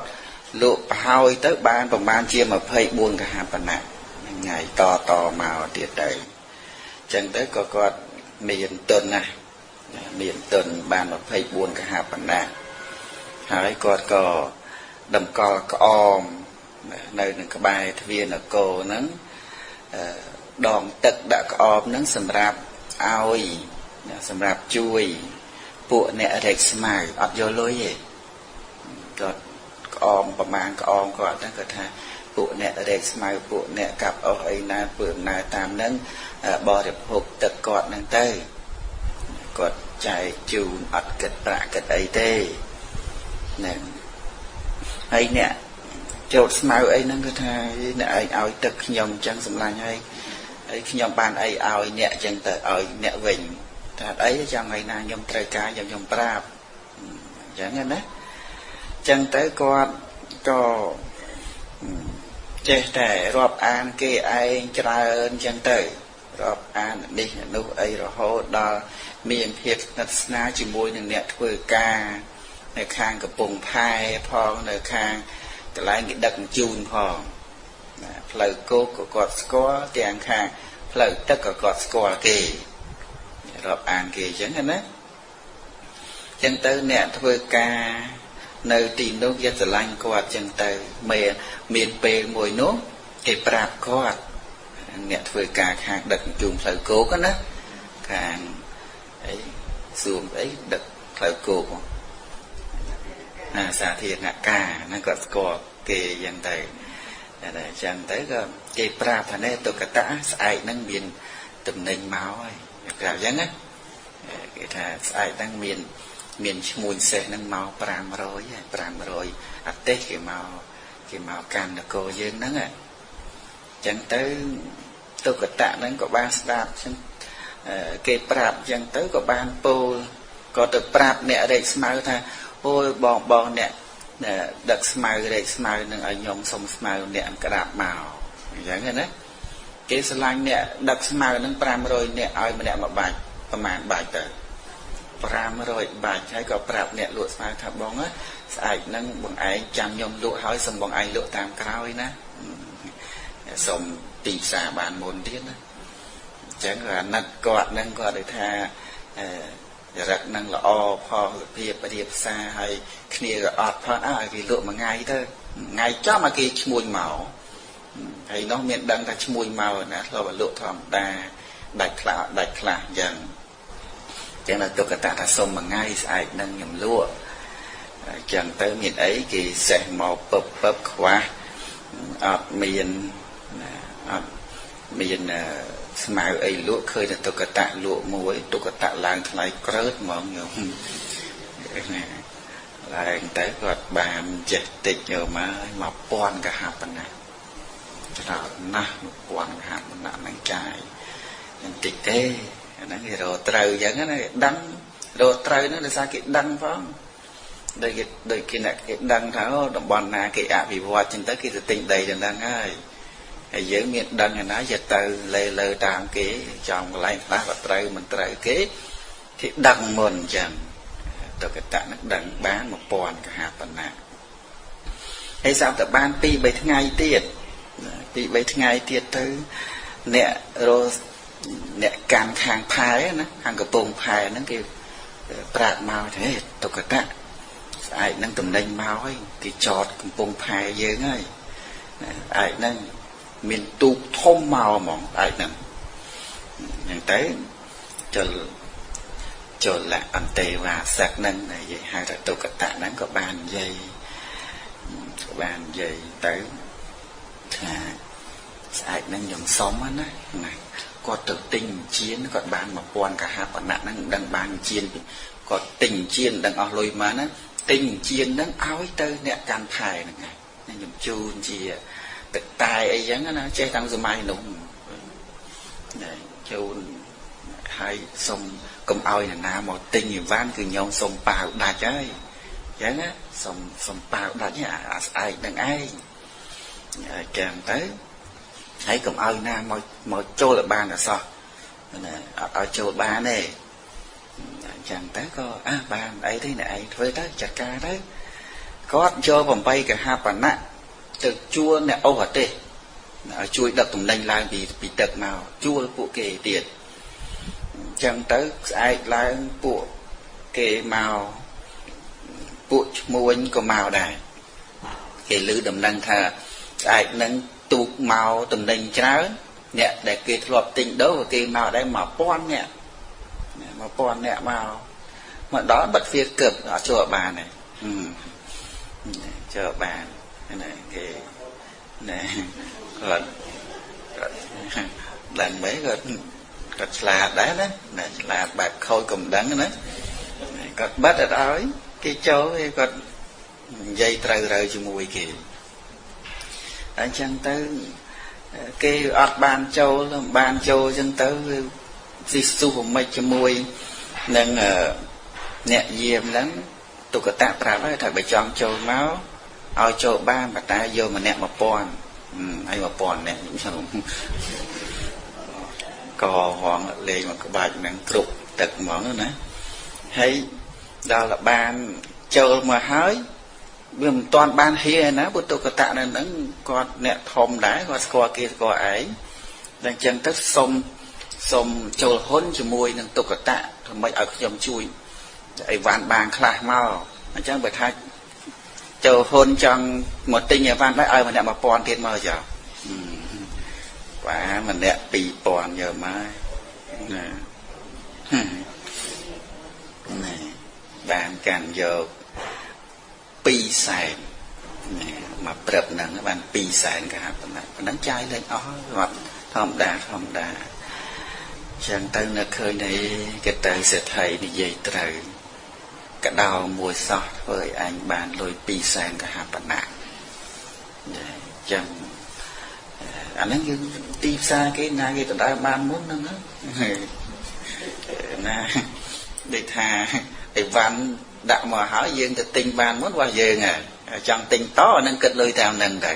lụa hôi tới bàn và bàn chia mà phây buồn cả hạt bản nạn ngày to màu tiệt đầy chẳng tới có miền tuần này miền tuần bàn một phây buồn cả hạt bản nạn hãy có đầm co om nơi những cái bài viên ở cổ nắng đòn tật đã có om nắng sầm rạp ao sầm rạp chui bộ nẹt rệt mài ấp vô lối gì có omประมาณ om ก่อนนั่นก็ท่าปุเนะเด็กสมัยปุเนะกับเอาไอ้นาเปลือกนาตามนั้นบริโภคตะกอดนั่งเต้กอดใจจูนอัดกัดประกัดไอเต้นั่นไอเนี่ยโจทย์สมัยไอ้นั่นก็ท่าเนี่ยไอเอาตะขยมจังสำลังให้ไอขยมบานไอเอาเนี่ยจังแต่เอาเนี่ยวิ่งแต่ไอ้จังไอ้นางยมไตรกายยมปราบอย่างนั้นนะจังแต่ก็เจแต่รอบอ่านเกยไอจราเอินจังเตยรอบอ่านนี่นุไอรโหดอมีเพียรนัสนาจิมวยหนึ่งเนี่ยถือกาในข้างกับปุ่งพายพองในข้าง កន្លែងគេដឹកជូនផងផ្លូវគោកក៏គាត់ស្គាល់ទាំងខាងផ្លូវទឹកក៏គាត់ស្គាល់គេរាប់អានគេអញ្ចឹងណាអញ្ចឹងទៅអ្នកធ្វើការនៅទីនោះយកស្រឡាញ់គាត់អញ្ចឹងទៅមានពេលមួយនោះគេប្រាប់គាត់អ្នកធ្វើការខាងដឹកជញ្ជូនផ្លូវគោកណាខាងអីសួមអីដឹកផ្លូវគោកសាធារណការហ្នឹងគាត់ស្គាល់គេអញ្ចឹងទៅតែអញ្ចឹងទៅក៏គេប្រាប់ថានេះតុក្កតាស្អែកហ្នឹងមានតំណែងមកហើយប្រាប់អញ្ចឹងណាគេថាស្អែកហ្នឹងមានឈ្មោះសេះហ្នឹងមក500អាទេសគេមកកាន់នគរយើងហ្នឹងអញ្ចឹងទៅតុក្កតាហ្នឹងក៏បានស្ដាប់អញ្ចឹងគេប្រាប់អញ្ចឹងទៅក៏បានពោលក៏ទៅប្រាប់អ្នករែកស្មៅថាអូយបងអ្នកដឹកស្មៅរែកស្មៅនឹងឲ្យខ្ញុំសុំស្មៅអ្នកក្រាបមកអញ្ចឹងណាគេស្រឡាញ់អ្នកដឹកស្មៅនឹង500អ្នកឲ្យម្នាក់មួយបាច់ប្រហែលបាច់ទៅ500បាច់ហើយក៏ប្រាប់អ្នកលក់ស្មៅថាបងស្អែកនឹងបងឯងចាំខ្ញុំលក់ហើយសុំបងឯងលក់តាមក្រោយណាសុំទីផ្សារបានមុនទៀតណាអញ្ចឹងក៏អាណិតគាត់នឹងគាត់ឲ្យថាចរិតនឹងល្អផលភាពរៀបសារហើយគ្នាក៏អត់ផងឲ្យគេលក់មួយថ្ងៃទៅថ្ងៃចំឲ្យគេឈ្មួញមកហើយនោះមានដឹងថាឈ្មួញមកណាធ្លាប់លក់ធម្មតាដាច់ខ្លះអញ្ចឹងនៅតុក្កតាថាសុំមួយថ្ងៃស្អែកនឹងខ្ញុំលក់អញ្ចឹងទៅមានអីគេសេះមកពឹបខ្វះអត់មានស្មៅអីលក់ឃើញតែតុក្កតាលក់មួយតុក្កតាឡើងថ្លៃក្រើតហ្មងញោមឡើងទៅគាត់បានចេះតិចយកមក1000កហាបណាច្រើនណាស់1000កហាបណាស់នឹងចាយបន្តិចទេអាហ្នឹងគេរកត្រូវអញ្ចឹងណាគេដឹងរកត្រូវហ្នឹងដោយសារគេដឹងផងដូចគេអ្នកគេដឹងថាតំបន់ណាគេអភិវឌ្ឍចឹងទៅគេទៅទិញដីទៅហ្នឹងហើយយើងមានដឹងឯណាយកទៅលើតាមគេចំកន្លែងខ្លះក៏ត្រូវមិនត្រូវគេដឹងមុនអញ្ចឹងតុក្កតានឹងដឹងបាន1000កហាបណាហើយស្រាប់តែបាន2-3ថ្ងៃទៀត2-3ថ្ងៃទៀតទៅអ្នកកាន់ខាងផែណាខាងកំពង់ផែហ្នឹងគេប្រាប់មកថាតុក្កតាស្អែកហ្នឹងតំណែងមកហើយគេចតកំពង់ផែយើងហើយស្អែកហ្នឹងមានទូកធំមកហ្មងស្អែកហ្នឹងអញ្ចឹងទៅចលអន្តេវាស័កហ្នឹងនិយាយហៅថាតុក្កតៈហ្នឹងក៏បាននិយាយទៅថាស្អែកហ្នឹងខ្ញុំសុំណាគាត់ទៅទិញជៀនគាត់បាន1000កហាបណៈហ្នឹងមិនដឹងបានជៀនគាត់ទិញជៀនដឹងអស់លុយមកណាទិញជៀនហ្នឹងឲ្យទៅអ្នកកាន់ផែហ្នឹងឯងខ្ញុំជូនជាទឹកតែអីចឹងណាចេះតាំងសម័យនោះជូនហើយសុំកុំឲ្យអ្នកណាមកទិញអីវ៉ាន់គឺខ្ញុំសុំប៉ាវដាច់ហើយអញ្ចឹងណាសុំប៉ាវដាច់អាស្អែកនឹងឯងចាំទៅហើយកុំឲ្យណាមកចូលឲ្យបានអសោះណាអត់ឲ្យចូលបានទេអញ្ចឹងទៅក៏បានអីទេអ្នកឯងធ្វើទៅចាត់ការទៅគាត់យក8កហាបណៈទៅជួលអ្នកអូសអាទេសឲ្យជួយដឹកតំណែងឡើងពីទឹកមកជួលពួកគេទៀតអញ្ចឹងទៅស្អែកឡើងពួកគេមកពួកឈ្មួញក៏មកដែរគេឮដំណឹងថាស្អែកនឹងទូកមកតំណែងច្រើនអ្នកដែលគេធ្លាប់ទិញដូរគេមកដែរ1000នាក់មកដល់បាត់វាកឹបអត់ចូលបានទេចូលបានណាគេណាគាត់ដឹងmấyគាត់ឆ្លាតដែរណាឆ្លាតបែបខូចកំដឹងណាគាត់បិទអត់ឲ្យគេចូលគាត់និយាយត្រូវជាមួយគេអញ្ចឹងទៅគេអត់បានចូលអញ្ចឹងទៅស៊ីស៊ូមិនជាមួយនឹងអ្នកយាមហ្នឹងតុក្កតៈប្រាប់ហើយថាបើចង់ចូលមកឲ្យចូលបានប៉ុន្តែយកម្នាក់1000ហើយ1000នាក់ខ្ញុំក៏ហងលេងមកក្បាច់នឹងគ្រប់ទឹកហ្មងណាហើយដល់បានចូលមកហើយ វាមិនតាន់បានហៀណាពុទ្ធកតៈនៅហ្នឹងគាត់អ្នកធំដែរគាត់ស្គាល់គេស្គាល់ឯងតែអញ្ចឹងទៅសុំចូលហ៊ុនជាមួយនឹងទុក្កតៈដើម្បីឲ្យខ្ញុំជួយអីវ៉ាន់បានខ្លះមកអញ្ចឹងបើថាចូលហ៊ុនចង់មកទិញអីវ៉ាន់ដែរឲ្យម្នាក់ 1000 ទៀតមកចុះបាទម្នាក់ 2000 យកមកណាបានកាន់យក200,000មកព្រឹបហ្នឹងបាន200,000ក៏ហាប់ប៉ុណ្ណឹងចាយលេងអស់រត់ធម្មតាចឹងទៅនៅឃើញនៃកតេសេដ្ឋីនិយាយត្រូវកដោមួយសោះធ្វើឲ្យអញបានលុយ200,000ក៏ហាប់ប៉ុណ្ណាចឹងអាហ្នឹងយើងទីផ្សារគេណាគេដដែលបានមុនហ្នឹងណាដូចថាអីវ៉ាន់ដាក់មកហើយយើងទៅទិញបានមុនរបស់យើងហើយចង់ទិញតអានឹងគិតលុយតាមហ្នឹងទៅ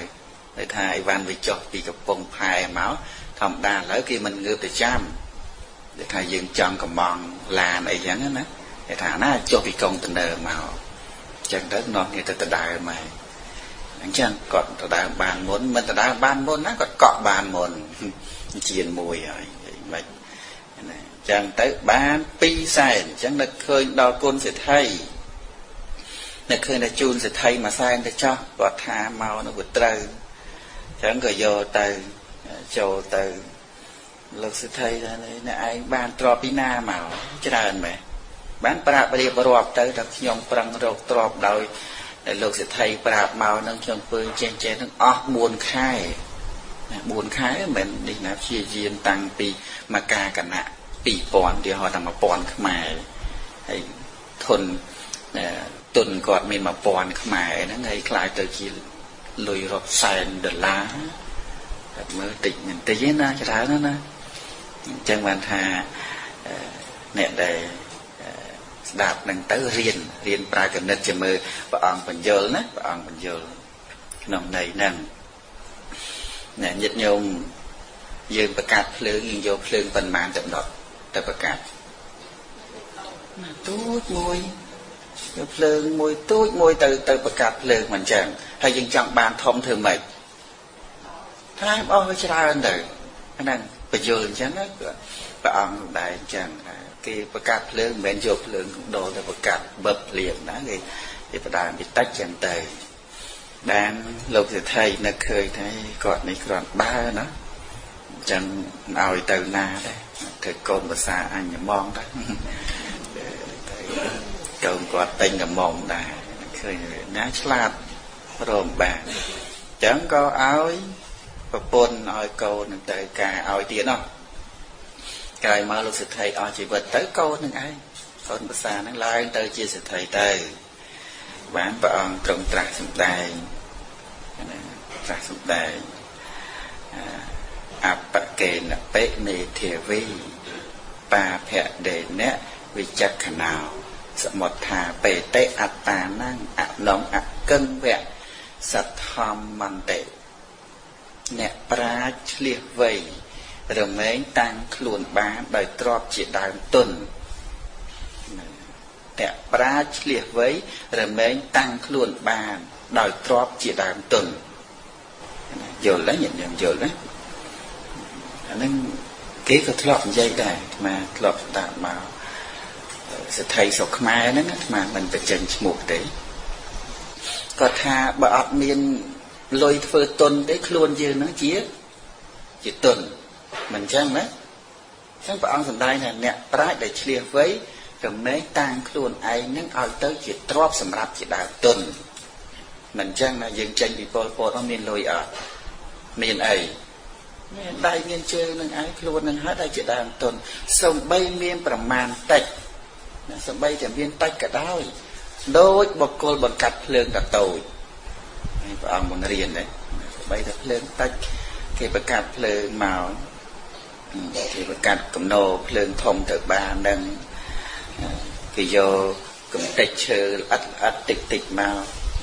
ដូចថាអីវ៉ាន់វាចុះពីកំពង់ផែមកធម្មតាឥឡូវគេមិនងើបទៅចាំដូចថាយើងចង់កំងឡានអីចឹងណាគេថាណាចុះពីកុងតឺន័រមកចឹងទៅនាំគ្នាទៅដដែលមកអញ្ចឹងគាត់ដដែលបានមុនមិនដដែលបានមុនណាគាត់កក់បានមុនជាងមួយហើយមិនចឹងទៅបាន200,000អញ្ចឹងនឹកឃើញដល់គុណសេដ្ឋីនឹកឃើញតែជូនសេដ្ឋី100,000ទៅចោះគាត់ថាមកនោះវាត្រូវអញ្ចឹងក៏យកទៅចូលទៅលោកសេដ្ឋីថាអ្នកឯងបានទ្រព្យពីណាមកច្រើនមែនបានប្រាប់រៀបរាប់ទៅថាខ្ញុំប្រឹងរកទ្រព្យដោយលោកសេដ្ឋីប្រាប់មកនឹងខ្ញុំធ្វើចេះនឹងអស់4ខែ4ខែមិននេះណាព្យាយាមតាំងពីមកការគណៈ2000ទីហោថា1000ខ្មែរហើយទុនគាត់មាន1000ខ្មែរហ្នឹងហើយខ្លាយទៅជាលុយរាប់សែនដុល្លារតែមើលតិចមិនតិចទេណាច្រើនណាអញ្ចឹងបានថាអ្នកដែលស្ដាប់នឹងទៅរៀនប្រាកណិតជាមើលព្រះអង្គបញ្យលណាព្រះអង្គបញ្យលក្នុងន័យហ្នឹងណែញាតិញោមយើងប្រកាសភ្លើងយើងយកភ្លើងប៉ុន្មានទៅដុតទៅប្រកាសទូចមួយយកភ្លើងមួយទូចមួយទៅប្រកាសភ្លើងមិនចឹងហើយយើងចង់បានធំធ្វើម៉េចថាអស់ច្រើនទៅហ្នឹងបញ្យលអញ្ចឹងណាព្រះអង្គដែរអញ្ចឹងគេប្រកាសភ្លើងមិនមែនយកភ្លើងដោទៅប្រកាសបឹបភ្លៀងណាគេបដាបន្តិចចឹងទៅបានលោកសេដ្ឋីនឹកឃើញថាគាត់នេះគ្រាន់បើណាអញ្ចឹងឲ្យទៅណាដែរធ្វើកូនភាសាអញហ្មងដែរកូនគាត់ពេញកំមុំដែរឃើញណាឆ្លាតរមបានអញ្ចឹងក៏ឲ្យប្រពន្ធឲ្យកូននឹងទៅការឲ្យទៀតណោះក្រោយមកលោកសេដ្ឋីអស់ជីវិតទៅកូននឹងឯងកូនភាសាហ្នឹងឡើងទៅជាសេដ្ឋីទៅបានព្រះអង្គទ្រង់ត្រាស់សម្ដែងត្រាស់សម្ដែងអបកេណបេនេធាវីបាភៈដេនៈវិចក្ខណោសមុទ្ថាបេតេអត្តានំអឡងអកឹងវៈសទ្ធម្មន្តិអ្នកប្រាជ្ញឆ្លៀសវៃរមែងតាំងខ្លួនបានដោយទ្របជាដើមទុនអ្នកប្រាជ្ញឆ្លៀសវៃរមែងតាំងខ្លួនបានដោយទ្របជាដើមទុនយល់ទេញាតិញោមយល់ទេអានឹងគេក៏ធ្លាប់និយាយដែរអាត្មាធ្លាប់ស្ដាប់មកសេដ្ឋីស្រុកខ្មែរហ្នឹងអាត្មាមិនបញ្ចេញឈ្មោះទេគាត់ថាបើអត់មានលុយធ្វើទុនទេខ្លួនយើងហ្នឹងជាទុនមិនអញ្ចឹងណាអញ្ចឹងព្រះអង្គសម្ដែងថាអ្នកប្រាជ្ញដែលឆ្លៀសវៃរមែងតាំងខ្លួនឯងហ្នឹងឲ្យទៅជាទ្រព្យសម្រាប់ជាដើមទុនមិនអញ្ចឹងណាយើងចេញពីពលពតអត់មានលុយអត់មានអីមានដៃមានជើងនឹងឯងខ្លួននឹងហើយតែជាដើមទុនសំបីមានប្រមាណតិចសំបីតែមានតិចក៏ដោយដូចបុគ្គលបង្កាត់ភ្លើងតតូចហើយព្រះអង្គបង្រៀនដែរសំបីតែភ្លើងតិចគេបង្កាត់ភ្លើងមកគេបង្កាត់កំណោភ្លើងធំទៅបាននឹងគេយកកំតិចឈើអត់តិចមក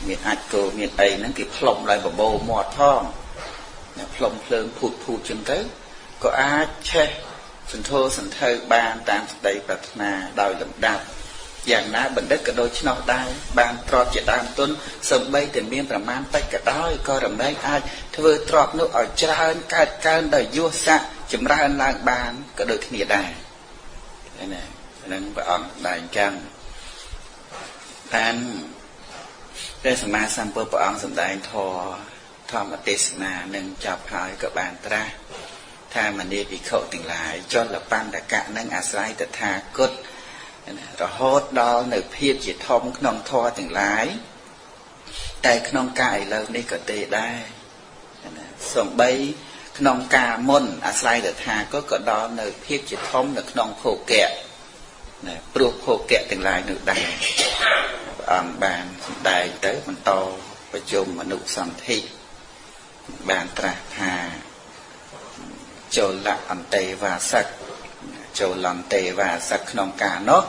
មានអាចគោមានអីហ្នឹងគេផ្លុំដោយបបោមាត់ផងផ្លុំភ្លើងភូតចឹងទៅក៏អាចឆេះសន្ធោសន្ធៅបានតាមសេចក្តីប្រាថ្នាដោយលំដាប់ យ៉ាងណាបណ្ឌិតក៏ដូចឆ្នោតដែរបានទ្របជាដើមទុនសម្បីតែមានប្រមាណតិចក៏ដោយក៏រមែងអាចធ្វើទ្របនោះឲ្យច្រើនកើតកើនដោយយុស័កចម្រើនឡើងបានក៏ដូចគ្នាដែរណាហ្នឹងព្រះអង្គដែរអញ្ចឹងបានតែសម្មាសម្ពុទ្ធព្រះអង្គសម្ដែងធម្មទេសនានឹងចាប់ហើយក៏បានត្រាស់ថាមនីភិក្ខុទាំងឡាយចលបណ្ឌកៈនឹងអាស្រ័យតថាគតរហូតដល់នៅភាពជាធំក្នុងធម៌ទាំងឡាយតែក្នុងការឥឡូវនេះក៏ទេដែរសំបីក្នុងការមុនអាស្រ័យតថាគតក៏ដល់នៅភាពជាធំនៅក្នុងភោគៈព្រោះភោគៈទាំងឡាយនោះដែរព្រះអង្គបានសម្ដែងទៅបន្តប្រជុំមនុសន្ធិបានត្រាស់ថាចូលអន្តេវាស័កចូលអន្តេវាស័កក្នុងការនោះ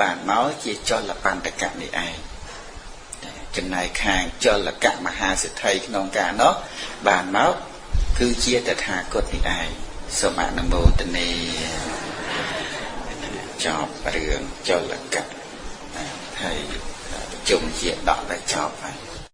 បានមកជាចលបណ្ឌកៈនេះឯងចំណែកខាងចលកៈមហាសិទ្ធិក្នុងការនោះបានមកគឺជាតថាគតនេះឯងសូមអនុមោទនាចប់រឿងចលកៈហើយប្រជុំជាដកតែចប់ហើយ